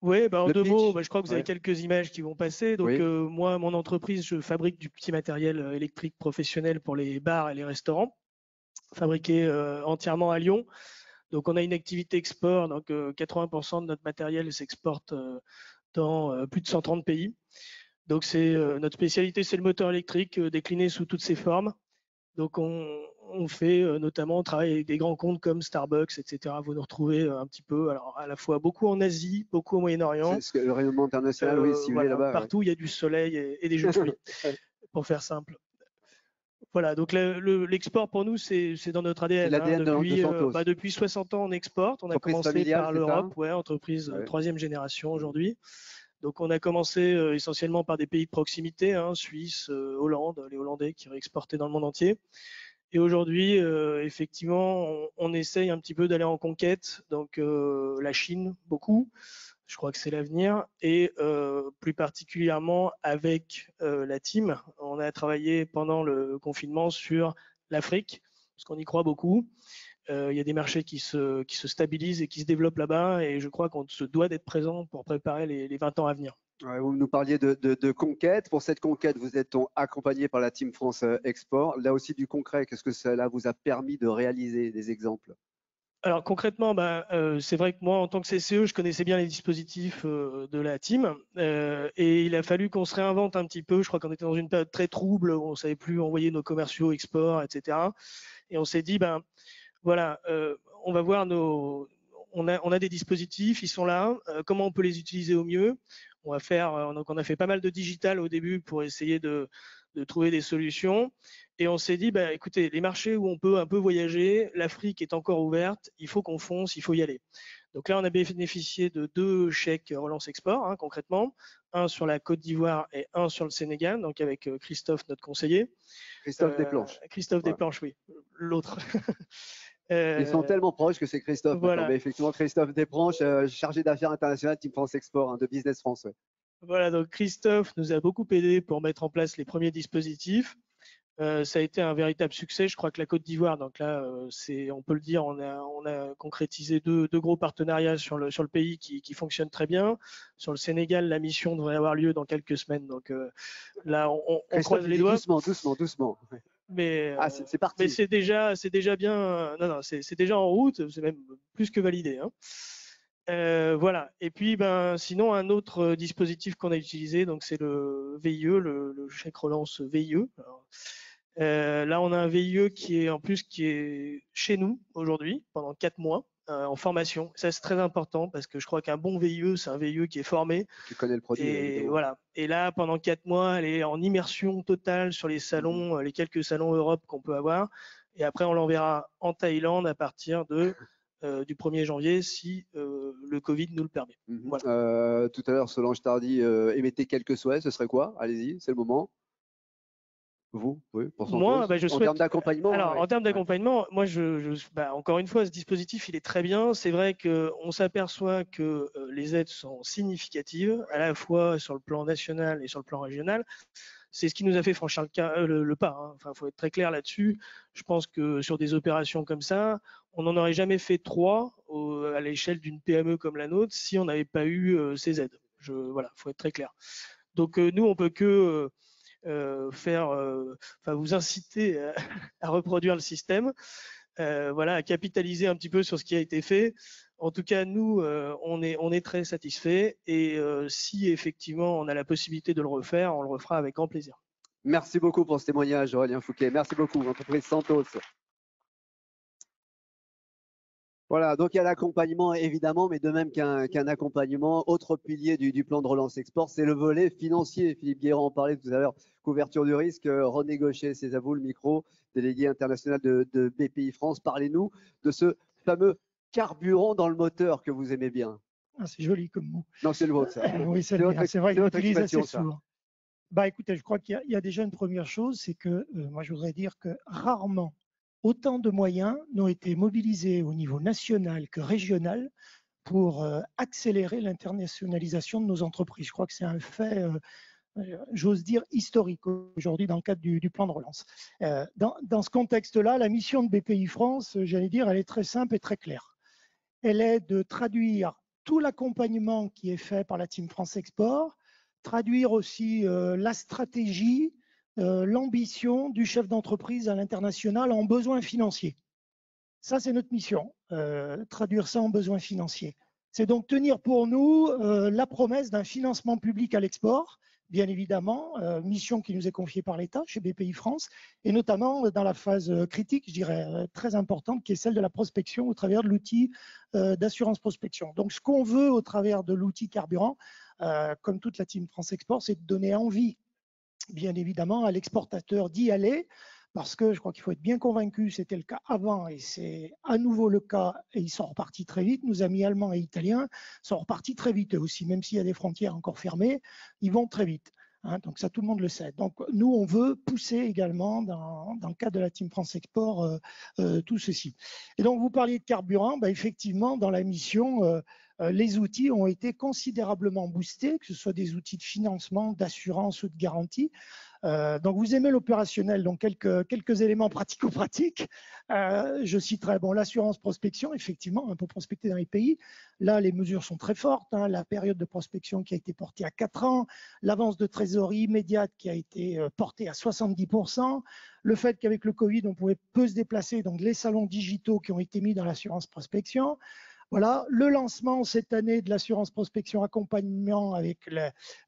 Oui, bah en deux mots, je crois que vous avez quelques images qui vont passer. Donc moi, mon entreprise, je fabrique du petit matériel électrique professionnel pour les bars et les restaurants, fabriqué entièrement à Lyon. Donc on a une activité export, donc 80% de notre matériel s'exporte dans plus de 130 pays. Donc notre spécialité, c'est le moteur électrique décliné sous toutes ses formes. Donc on fait notamment, on travaille avec des grands comptes comme Starbucks, etc. Vous nous retrouvez un petit peu, alors à la fois beaucoup en Asie, beaucoup au Moyen-Orient. C'est le rayonnement international, oui, si vous voulez là-bas. Partout, il y a du soleil et des jeux de fruits, pour faire simple. Voilà, donc l'export pour nous, c'est dans notre ADN. L'ADN de Santos. Depuis 60 ans, on exporte. On a commencé par l'Europe, entreprise troisième génération aujourd'hui. Donc on a commencé essentiellement par des pays de proximité, Suisse, Hollande, les Hollandais qui réexportaient dans le monde entier. Et aujourd'hui, effectivement, on essaye un petit peu d'aller en conquête. Donc la Chine, beaucoup. Je crois que c'est l'avenir. Et plus particulièrement avec la team, on a travaillé pendant le confinement sur l'Afrique, parce qu'on y croit beaucoup. Il y a des marchés qui se stabilisent et qui se développent là-bas. Et je crois qu'on se doit d'être présent pour préparer les 20 ans à venir. Vous nous parliez de conquête. Pour cette conquête, vous êtes accompagné par la Team France Export. Là aussi, du concret, qu'est-ce que cela vous a permis de réaliser? Des exemples? Alors concrètement, c'est vrai que moi, en tant que CCE, je connaissais bien les dispositifs de la team et il a fallu qu'on se réinvente un petit peu. Je crois qu'on était dans une période très trouble où on ne savait plus envoyer nos commerciaux export, etc. Et on s'est dit, voilà, on va voir on a des dispositifs, ils sont là, comment on peut les utiliser au mieux. On va faire, donc on a fait pas mal de digital au début pour essayer de trouver des solutions. Et on s'est dit, écoutez, les marchés où on peut un peu voyager, l'Afrique est encore ouverte, il faut qu'on fonce, il faut y aller. Donc là, on a bénéficié de 2 chèques relance export, concrètement, un sur la Côte d'Ivoire et un sur le Sénégal, donc avec Christophe, notre conseiller. Christophe Desplanches. Christophe Desplanches, oui, l'autre. Ils sont tellement proches que c'est Christophe. Voilà. Mais effectivement, Christophe Desplanches, chargé d'affaires internationales Team France Export de Business France. Ouais. Voilà, donc Christophe nous a beaucoup aidé pour mettre en place les premiers dispositifs. Ça a été un véritable succès. Je crois que la Côte d'Ivoire, donc là, on peut le dire, on a concrétisé deux gros partenariats sur le pays qui fonctionnent très bien. Sur le Sénégal, la mission devrait avoir lieu dans quelques semaines. Donc là, on croise les doigts. Doucement. Mais c'est parti. Mais c'est déjà bien. Non, c'est déjà en route. C'est même plus que validé. Voilà. Et puis, sinon, un autre dispositif qu'on a utilisé, donc c'est le VIE, le chèque relance VIE. Alors, là, on a un VIE qui est chez nous aujourd'hui pendant 4 mois en formation. Ça, c'est très important parce que je crois qu'un bon VIE, c'est un VIE qui est formé. Qui connaît le produit. Et voilà. Et là, pendant 4 mois, elle est en immersion totale sur les salons, les quelques salons Europe qu'on peut avoir. Et après, on l'enverra en Thaïlande à partir de du 1er janvier si le Covid nous le permet. Voilà. Tout à l'heure, Solange Tardy émettait quelques souhaits. Ce serait quoi? Allez-y, c'est le moment. Vous, oui, pour son Moi, cause. je En souhaite. termes d'accompagnement. Alors, ouais. en termes d'accompagnement, moi, encore une fois, ce dispositif, il est très bien. C'est vrai qu'on s'aperçoit que les aides sont significatives, à la fois sur le plan national et sur le plan régional. C'est ce qui nous a fait franchir le pas. Hein. Enfin, faut être très clair là-dessus. Je pense que sur des opérations comme ça, on n'en aurait jamais fait 3 à l'échelle d'une PME comme la nôtre si on n'avait pas eu ces aides. Voilà, faut être très clair. Donc nous, on peut que vous inciter à reproduire le système, voilà, à capitaliser un petit peu sur ce qui a été fait. En tout cas, nous, on est très satisfaits et si effectivement on a la possibilité de le refaire, on le refera avec grand plaisir. Merci beaucoup pour ce témoignage, Aurélien Fouquet. Merci beaucoup, entreprise Santos. Voilà, donc il y a l'accompagnement évidemment, mais de même qu'un accompagnement, autre pilier du plan de relance export, c'est le volet financier. Philippe Guérand en parlait tout à l'heure, couverture du risque. René Gaucher, c'est à vous le micro, délégué international de BPI France. Parlez-nous de ce fameux carburant dans le moteur que vous aimez bien. Ah, c'est joli comme mot. Non, c'est le vôtre, ça. Oui, c'est vrai que je l'utilise assez ça. souvent. Bah, écoutez, je crois qu'il y a déjà une première chose, c'est que moi, je voudrais dire que rarement autant de moyens n'ont été mobilisés au niveau national que régional pour accélérer l'internationalisation de nos entreprises. Je crois que c'est un fait, j'ose dire, historique aujourd'hui dans le cadre du plan de relance. Dans ce contexte-là, la mission de BPI France, j'allais dire, elle est très simple et très claire. Elle est de traduire tout l'accompagnement qui est fait par la Team France Export, traduire aussi la stratégie, l'ambition du chef d'entreprise à l'international en besoins financiers. Ça, c'est notre mission, traduire ça en besoins financiers. C'est donc tenir pour nous la promesse d'un financement public à l'export, bien évidemment, mission qui nous est confiée par l'État chez BPI France, et notamment dans la phase critique, je dirais, très importante, qui est celle de la prospection au travers de l'outil d'assurance prospection. Donc, ce qu'on veut au travers de l'outil carburant, comme toute la Team France Export, c'est de donner envie, bien évidemment, à l'exportateur d'y aller, parce que je crois qu'il faut être bien convaincu, c'était le cas avant et c'est à nouveau le cas et ils sont repartis très vite. Nos amis allemands et italiens sont repartis très vite eux aussi, même s'il y a des frontières encore fermées, ils vont très vite. Hein, donc ça, tout le monde le sait. Donc nous, on veut pousser également dans le cadre de la Team France Export tout ceci. Et donc vous parliez de carburant, bah, effectivement, dans la mission, les outils ont été considérablement boostés, que ce soit des outils de financement, d'assurance ou de garantie. Donc vous aimez l'opérationnel, donc quelques éléments pratico-pratiques. Je citerai l'assurance prospection, effectivement, pour prospecter dans les pays. Là, les mesures sont très fortes. Hein, la période de prospection qui a été portée à 4 ans, l'avance de trésorerie immédiate qui a été portée à 70%, le fait qu'avec le Covid, on pouvait peu se déplacer, donc les salons digitaux qui ont été mis dans l'assurance prospection. Voilà, le lancement cette année de l'assurance prospection accompagnement avec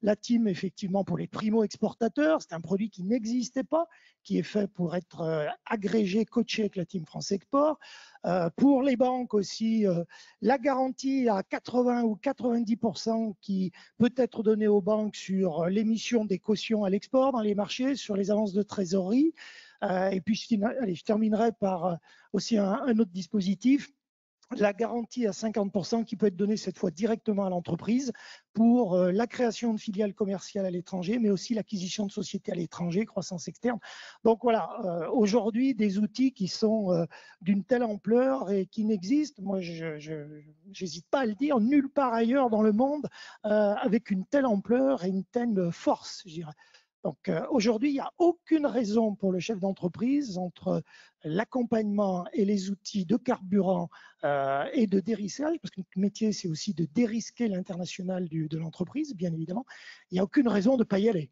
la team, effectivement, pour les primo-exportateurs. C'est un produit qui n'existait pas, qui est fait pour être agrégé, coaché avec la Team France Export. Pour les banques aussi, la garantie à 80 ou 90% qui peut être donnée aux banques sur l'émission des cautions à l'export dans les marchés, sur les avances de trésorerie. Et puis, je terminerai par aussi un autre dispositif, la garantie à 50% qui peut être donnée cette fois directement à l'entreprise pour la création de filiales commerciales à l'étranger, mais aussi l'acquisition de sociétés à l'étranger, croissance externe. Donc voilà, aujourd'hui, des outils qui sont d'une telle ampleur et qui n'existent, moi je n'hésite pas à le dire, nulle part ailleurs dans le monde avec une telle ampleur et une telle force, je dirais. Donc aujourd'hui, il n'y a aucune raison pour le chef d'entreprise entre l'accompagnement et les outils de carburant et de dérissage, parce que notre métier, c'est aussi de dérisquer l'international de l'entreprise, bien évidemment. Il n'y a aucune raison de ne pas y aller.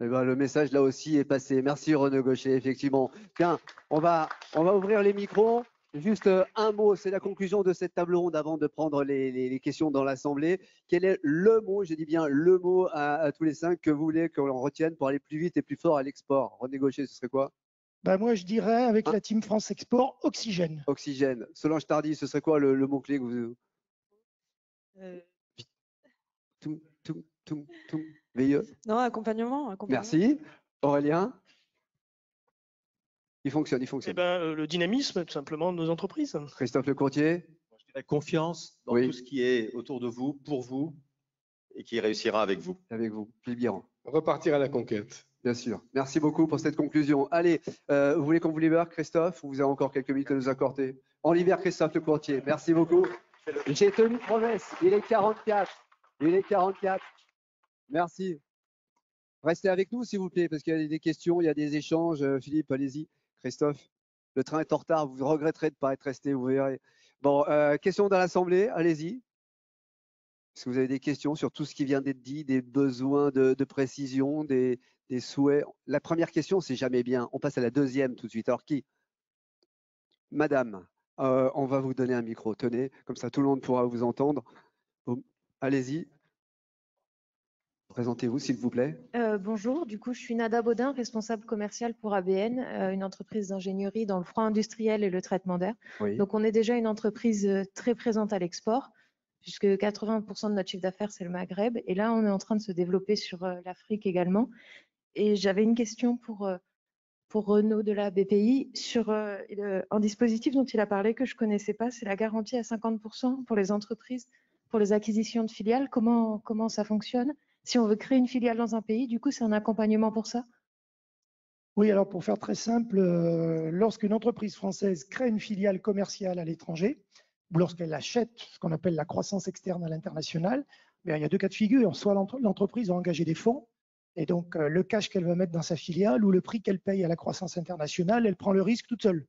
Eh ben, le message là aussi est passé. Merci René Gaucher, effectivement. Tiens, on va ouvrir les micros. Juste un mot, c'est la conclusion de cette table ronde avant de prendre les questions dans l'Assemblée. Quel est le mot, je dis bien le mot à tous les 5 que vous voulez qu'on retienne pour aller plus vite et plus fort à l'export? René Gaucher, ce serait quoi? Ben moi, je dirais avec la Team France Export, oxygène. Oxygène. Solange Tardy, ce serait quoi le mot-clé que vous... Veilleux. Non, accompagnement. Merci. Aurélien? Il fonctionne, il Eh fonctionne. ben, le dynamisme, tout simplement, de nos entreprises. Christophe Lecourtier? Je dirais confiance dans Oui. tout ce qui est autour de vous, pour vous, et qui réussira avec vous. Avec vous, Philippe Guérand. Repartir à la conquête. Bien sûr. Merci beaucoup pour cette conclusion. Allez, vous voulez qu'on vous libère, Christophe, ou vous avez encore quelques minutes à nous accorder? On libère Christophe Lecourtier. Merci beaucoup. J'ai tenu promesse. Il est 44. Il est 44. Merci. Restez avec nous, s'il vous plaît, parce qu'il y a des questions, il y a des échanges. Philippe, allez-y. Christophe, le train est en retard. Vous regretterez de ne pas être resté, vous verrez. Bon, questions dans l'Assemblée, allez-y. Est-ce que vous avez des questions sur tout ce qui vient d'être dit, des besoins de précision, des souhaits? La première question, c'est jamais bien. On passe à la deuxième tout de suite. Alors qui? Madame, on va vous donner un micro. Tenez, comme ça tout le monde pourra vous entendre. Allez-y. Présentez-vous, s'il vous plaît. Bonjour, du coup, je suis Nada Baudin, responsable commercial pour ABN, une entreprise d'ingénierie dans le froid industriel et le traitement d'air. Oui. Donc, on est déjà une entreprise très présente à l'export, puisque 80% de notre chiffre d'affaires, c'est le Maghreb. Et là, on est en train de se développer sur l'Afrique également. Et j'avais une question pour Renaud de la BPI sur un dispositif dont il a parlé que je ne connaissais pas, c'est la garantie à 50% pour les entreprises, pour les acquisitions de filiales. Comment ça fonctionne? Si on veut créer une filiale dans un pays, du coup, c'est un accompagnement pour ça? Oui, alors pour faire très simple, lorsqu'une entreprise française crée une filiale commerciale à l'étranger, ou lorsqu'elle achète ce qu'on appelle la croissance externe à l'international, il y a deux cas de figure. Soit l'entreprise a engagé des fonds, et donc le cash qu'elle va mettre dans sa filiale ou le prix qu'elle paye à la croissance internationale, elle prend le risque toute seule,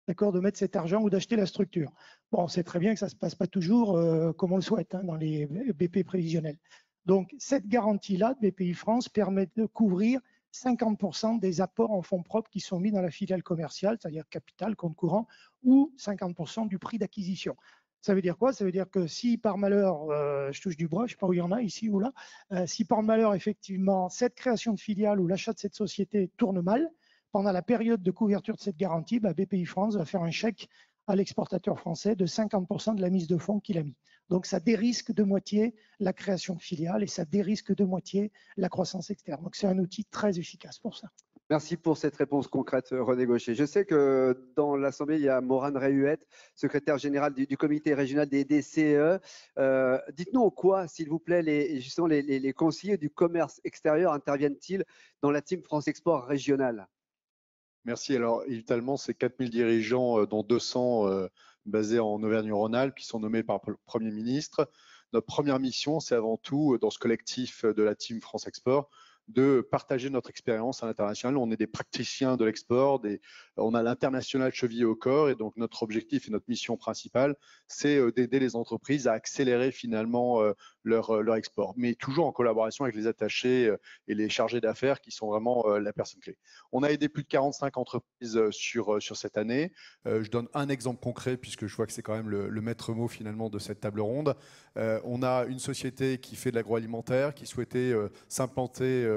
d'accord, de mettre cet argent ou d'acheter la structure. Bon, on sait très bien que ça ne se passe pas toujours comme on le souhaite dans les BP prévisionnels. Donc, cette garantie-là de BPI France permet de couvrir 50% des apports en fonds propres qui sont mis dans la filiale commerciale, c'est-à-dire capital, compte courant, ou 50% du prix d'acquisition. Ça veut dire quoi? Ça veut dire que si par malheur, je touche du bois, je ne sais pas où il y en a, ici ou là, si par malheur, effectivement, cette création de filiale ou l'achat de cette société tourne mal, pendant la période de couverture de cette garantie, BPI France va faire un chèque à l'exportateur français de 50% de la mise de fonds qu'il a mis. Donc, ça dérisque de moitié la création de filiales et ça dérisque de moitié la croissance externe. Donc, c'est un outil très efficace pour ça. Merci pour cette réponse concrète, René Gaucher. Je sais que dans l'Assemblée, il y a Morane Réhuette, secrétaire général du comité régional des CE. Dites-nous en quoi, s'il vous plaît, les conseillers du commerce extérieur interviennent-ils dans la team France Export régionale? Merci. Alors, évidemment, c'est 4000 dirigeants, dont 200 basés en Auvergne-Rhône-Alpes, qui sont nommés par le Premier ministre. Notre première mission, c'est avant tout, dans ce collectif de la team France Export, de partager notre expérience à l'international. On est des praticiens de l'export, on a l'international chevillé au corps, et donc notre objectif et notre mission principale, c'est d'aider les entreprises à accélérer finalement leur export, mais toujours en collaboration avec les attachés et les chargés d'affaires qui sont vraiment la personne clé. On a aidé plus de 45 entreprises sur cette année. Je donne un exemple concret puisque je vois que c'est quand même le maître mot finalement de cette table ronde. On a une société qui fait de l'agroalimentaire, qui souhaitait s'implanter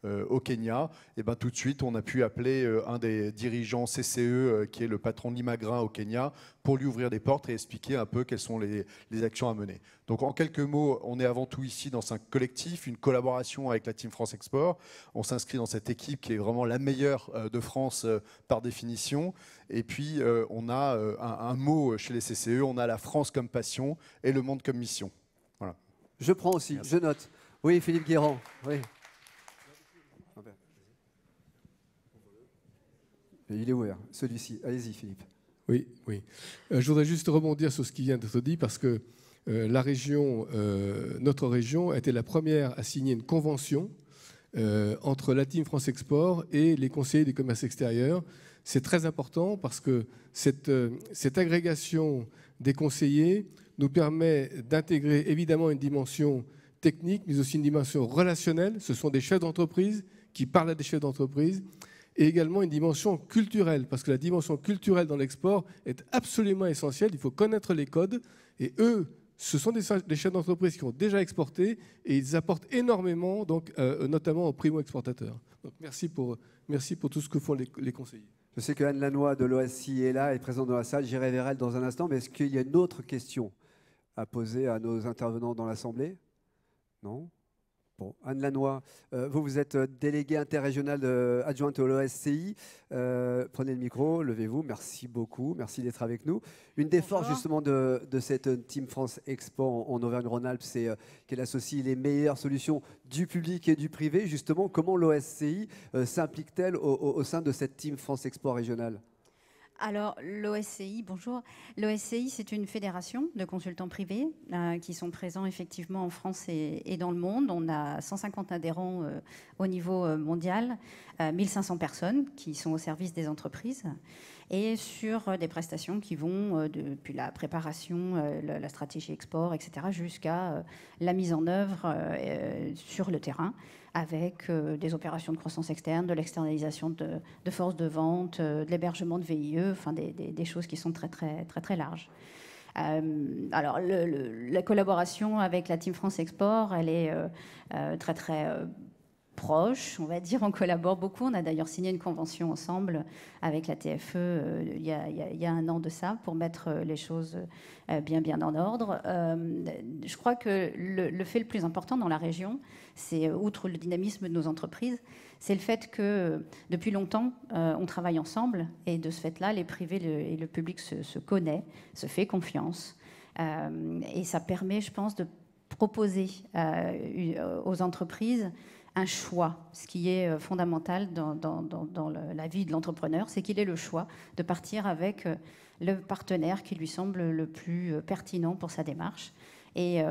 au Kenya. Et ben, tout de suite, on a pu appeler un des dirigeants CCE, qui est le patron de l'Imagrin au Kenya, pour lui ouvrir des portes et expliquer un peu quelles sont les actions à mener. Donc en quelques mots, on est avant tout ici dans un collectif, une collaboration avec la Team France Export. On s'inscrit dans cette équipe qui est vraiment la meilleure de France par définition. Et puis on a un mot chez les CCE, on a la France comme passion et le monde comme mission. Voilà. Je prends aussi, merci. Je note. Oui, Philippe Guérand. Oui. Il est ouvert, celui-ci. Allez-y, Philippe. Oui. Je voudrais juste rebondir sur ce qui vient d'être dit parce que la région, notre région, a été la première à signer une convention entre la Team France Export et les conseillers du commerce extérieur. C'est très important parce que cette agrégation des conseillers nous permet d'intégrer évidemment une dimension technique, mais aussi une dimension relationnelle. Ce sont des chefs d'entreprise qui parlent à des chefs d'entreprise. Et également une dimension culturelle, parce que la dimension culturelle dans l'export est absolument essentielle. Il faut connaître les codes. Et eux, ce sont des chefs d'entreprise qui ont déjà exporté et ils apportent énormément, donc, notamment aux primo-exportateurs. Donc merci pour tout ce que font les conseillers. Je sais que Anne Lannoy de l'OSI est là, est présente dans la salle. J'irai vers elle dans un instant. Mais est-ce qu'il y a une autre question à poser à nos intervenants dans l'Assemblée? Non? Bon, Anne Lannoy, vous êtes déléguée interrégionale adjointe à l'OSCI. Prenez le micro, levez-vous. Merci beaucoup. Merci d'être avec nous. Une des forces justement de cette Team France Export en Auvergne-Rhône-Alpes, c'est qu'elle associe les meilleures solutions du public et du privé. Justement, comment l'OSCI s'implique-t-elle au sein de cette Team France Export régionale ? Alors, l'OSCI, bonjour. L'OSCI, c'est une fédération de consultants privés qui sont présents effectivement en France et dans le monde. On a 150 adhérents au niveau mondial, 1500 personnes qui sont au service des entreprises et sur des prestations qui vont depuis la préparation, la stratégie export, etc., jusqu'à la mise en œuvre sur le terrain, avec des opérations de croissance externe, de l'externalisation de forces de vente, de l'hébergement de VIE, enfin des choses qui sont très, très, très, très larges. Alors, la collaboration avec la Team France Export, elle est très, très proche, on va dire. On collabore beaucoup. On a d'ailleurs signé une convention ensemble avec la TFE il y a un an de ça pour mettre les choses bien en ordre. Je crois que le fait le plus important dans la région, c'est, outre le dynamisme de nos entreprises, c'est le fait que depuis longtemps, on travaille ensemble et de ce fait-là, les privés et le public se connaissent, se fait confiance. Et ça permet, je pense, de proposer aux entreprises un choix. Ce qui est fondamental dans la vie de l'entrepreneur, c'est qu'il ait le choix de partir avec le partenaire qui lui semble le plus pertinent pour sa démarche. Et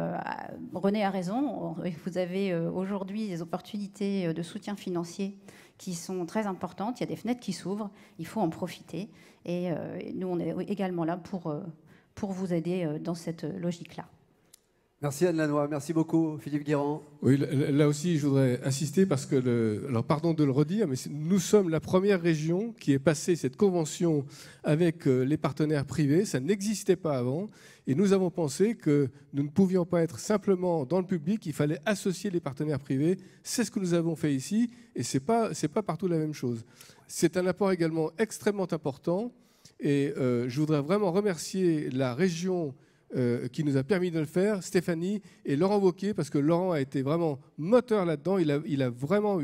René a raison, vous avez aujourd'hui des opportunités de soutien financier qui sont très importantes, il y a des fenêtres qui s'ouvrent, il faut en profiter. Et nous, on est également là pour vous aider dans cette logique-là. Merci Anne Lannoy, merci beaucoup Philippe Guérand. Oui, là aussi je voudrais insister parce que, alors pardon de le redire, mais nous sommes la première région qui ait passé cette convention avec les partenaires privés, ça n'existait pas avant et nous avons pensé que nous ne pouvions pas être simplement dans le public, il fallait associer les partenaires privés, c'est ce que nous avons fait ici et c'est pas partout la même chose. C'est un apport également extrêmement important et je voudrais vraiment remercier la région qui nous a permis de le faire, Stéphanie et Laurent Wauquiez, parce que Laurent a été vraiment moteur là-dedans. Il a vraiment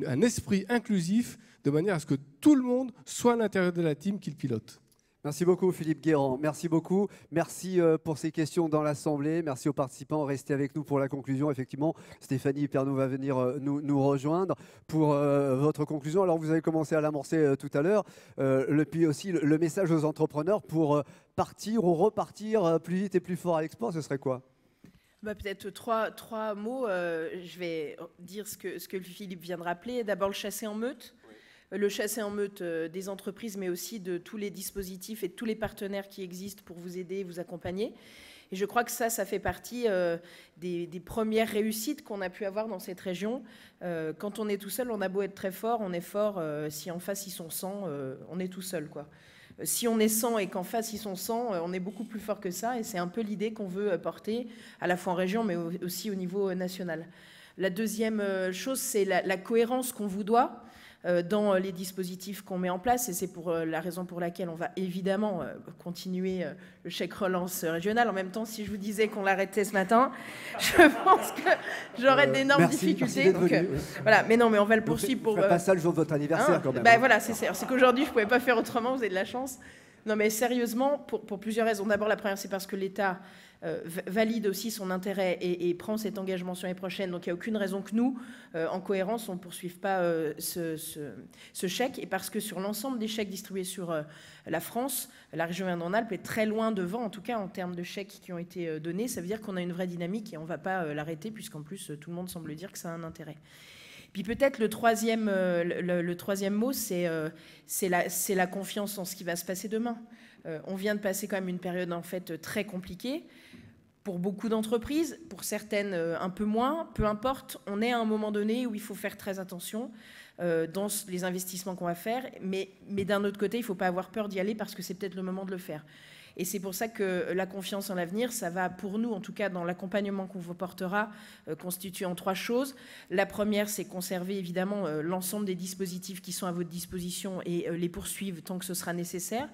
un esprit inclusif, de manière à ce que tout le monde soit à l'intérieur de la team qu'il pilote. Merci beaucoup Philippe Guérand, merci beaucoup. Merci pour ces questions dans l'Assemblée. Merci aux participants. Restez avec nous pour la conclusion. Effectivement, Stéphanie Pernaut va venir nous rejoindre pour votre conclusion. Alors vous avez commencé à l'amorcer tout à l'heure. Puis aussi le message aux entrepreneurs pour partir ou repartir plus vite et plus fort à l'export, ce serait quoi ? Peut-être trois mots. Je vais dire ce que Philippe vient de rappeler. D'abord le chasser en meute. Le chasser en meute des entreprises, mais aussi de tous les dispositifs et de tous les partenaires qui existent pour vous aider, vous accompagner. Et je crois que ça fait partie des premières réussites qu'on a pu avoir dans cette région. Quand on est tout seul, on a beau être très fort, on est fort. Si en face, ils sont 100, on est tout seul, quoi. Si on est 100 et qu'en face, ils sont 100, on est beaucoup plus fort que ça. Et c'est un peu l'idée qu'on veut porter, à la fois en région, mais aussi au niveau national. La deuxième chose, c'est la cohérence qu'on vous doit dans les dispositifs qu'on met en place, et c'est pour la raison pour laquelle on va évidemment continuer le chèque relance régional. En même temps, si je vous disais qu'on l'arrêtait ce matin, je pense que j'aurais d'énormes difficultés. Donc, voilà. Mais non, mais on va le poursuivre pour... pas ça le jour de votre anniversaire quand même. Voilà, c'est qu'aujourd'hui, je ne pouvais pas faire autrement, vous avez de la chance. Non, mais sérieusement, pour plusieurs raisons. D'abord, la première, c'est parce que l'État valide aussi son intérêt et prend cet engagement sur les prochaines. Donc, il n'y a aucune raison que nous, en cohérence, on ne poursuive pas ce chèque. Et parce que sur l'ensemble des chèques distribués sur la France, la région Auvergne-Rhône-Alpes est très loin devant, en tout cas en termes de chèques qui ont été donnés. Ça veut dire qu'on a une vraie dynamique et on ne va pas l'arrêter, puisqu'en plus, tout le monde semble dire que ça a un intérêt. Puis peut-être le troisième mot, c'est la confiance en ce qui va se passer demain. On vient de passer quand même une période en fait très compliquée pour beaucoup d'entreprises, pour certaines un peu moins, peu importe. On est à un moment donné où il faut faire très attention dans les investissements qu'on va faire, mais d'un autre côté, il ne faut pas avoir peur d'y aller parce que c'est peut-être le moment de le faire. Et c'est pour ça que la confiance en l'avenir, ça va pour nous, en tout cas dans l'accompagnement qu'on vous portera, constituer en trois choses. La première, c'est conserver évidemment l'ensemble des dispositifs qui sont à votre disposition et les poursuivre tant que ce sera nécessaire.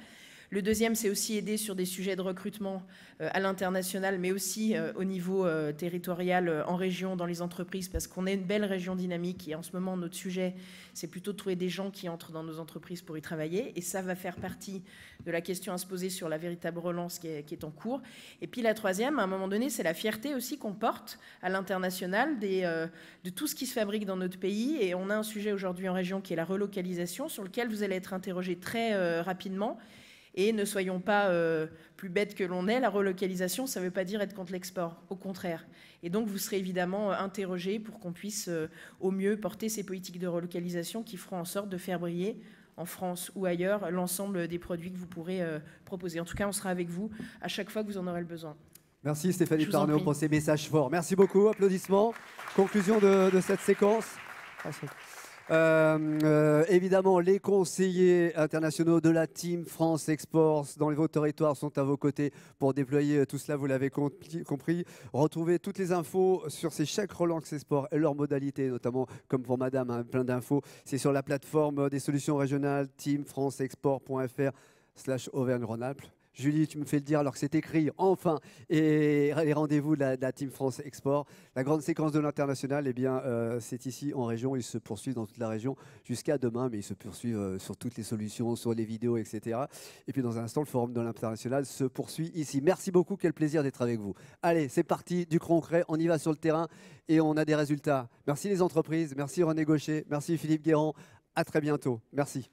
Le deuxième, c'est aussi aider sur des sujets de recrutement à l'international, mais aussi au niveau territorial, en région, dans les entreprises, parce qu'on est une belle région dynamique. Et en ce moment, notre sujet, c'est plutôt de trouver des gens qui entrent dans nos entreprises pour y travailler. Et ça va faire partie de la question à se poser sur la véritable relance qui est en cours. Et puis la troisième, à un moment donné, c'est la fierté aussi qu'on porte à l'international de tout ce qui se fabrique dans notre pays. Et on a un sujet aujourd'hui en région qui est la relocalisation, sur lequel vous allez être interrogé très rapidement. Et ne soyons pas plus bêtes que l'on est, la relocalisation, ça ne veut pas dire être contre l'export, au contraire. Et donc, vous serez évidemment interrogés pour qu'on puisse au mieux porter ces politiques de relocalisation qui feront en sorte de faire briller en France ou ailleurs l'ensemble des produits que vous pourrez proposer. En tout cas, on sera avec vous à chaque fois que vous en aurez le besoin. Merci Stéphanie Parnot pour ces messages forts. Merci beaucoup, applaudissements. Conclusion de cette séquence. Évidemment, les conseillers internationaux de la Team France Export dans vos territoires sont à vos côtés pour déployer tout cela, vous l'avez compris. Retrouvez toutes les infos sur ces chèques Relance Export et leurs modalités, notamment comme pour madame, hein, plein d'infos. C'est sur la plateforme des solutions régionales teamfranceexport.fr/Auvergne-Rhône-Alpes. Julie, tu me fais le dire alors que c'est écrit, enfin, et les rendez-vous de la Team France Export. La grande séquence de l'international, eh bien, c'est ici en région, ils se poursuivent dans toute la région jusqu'à demain, mais ils se poursuivent sur toutes les solutions, sur les vidéos, etc. Et puis dans un instant, le forum de l'international se poursuit ici. Merci beaucoup, quel plaisir d'être avec vous. Allez, c'est parti, du concret, on y va sur le terrain et on a des résultats. Merci les entreprises, merci René Gaucher, merci Philippe Guérand, à très bientôt. Merci.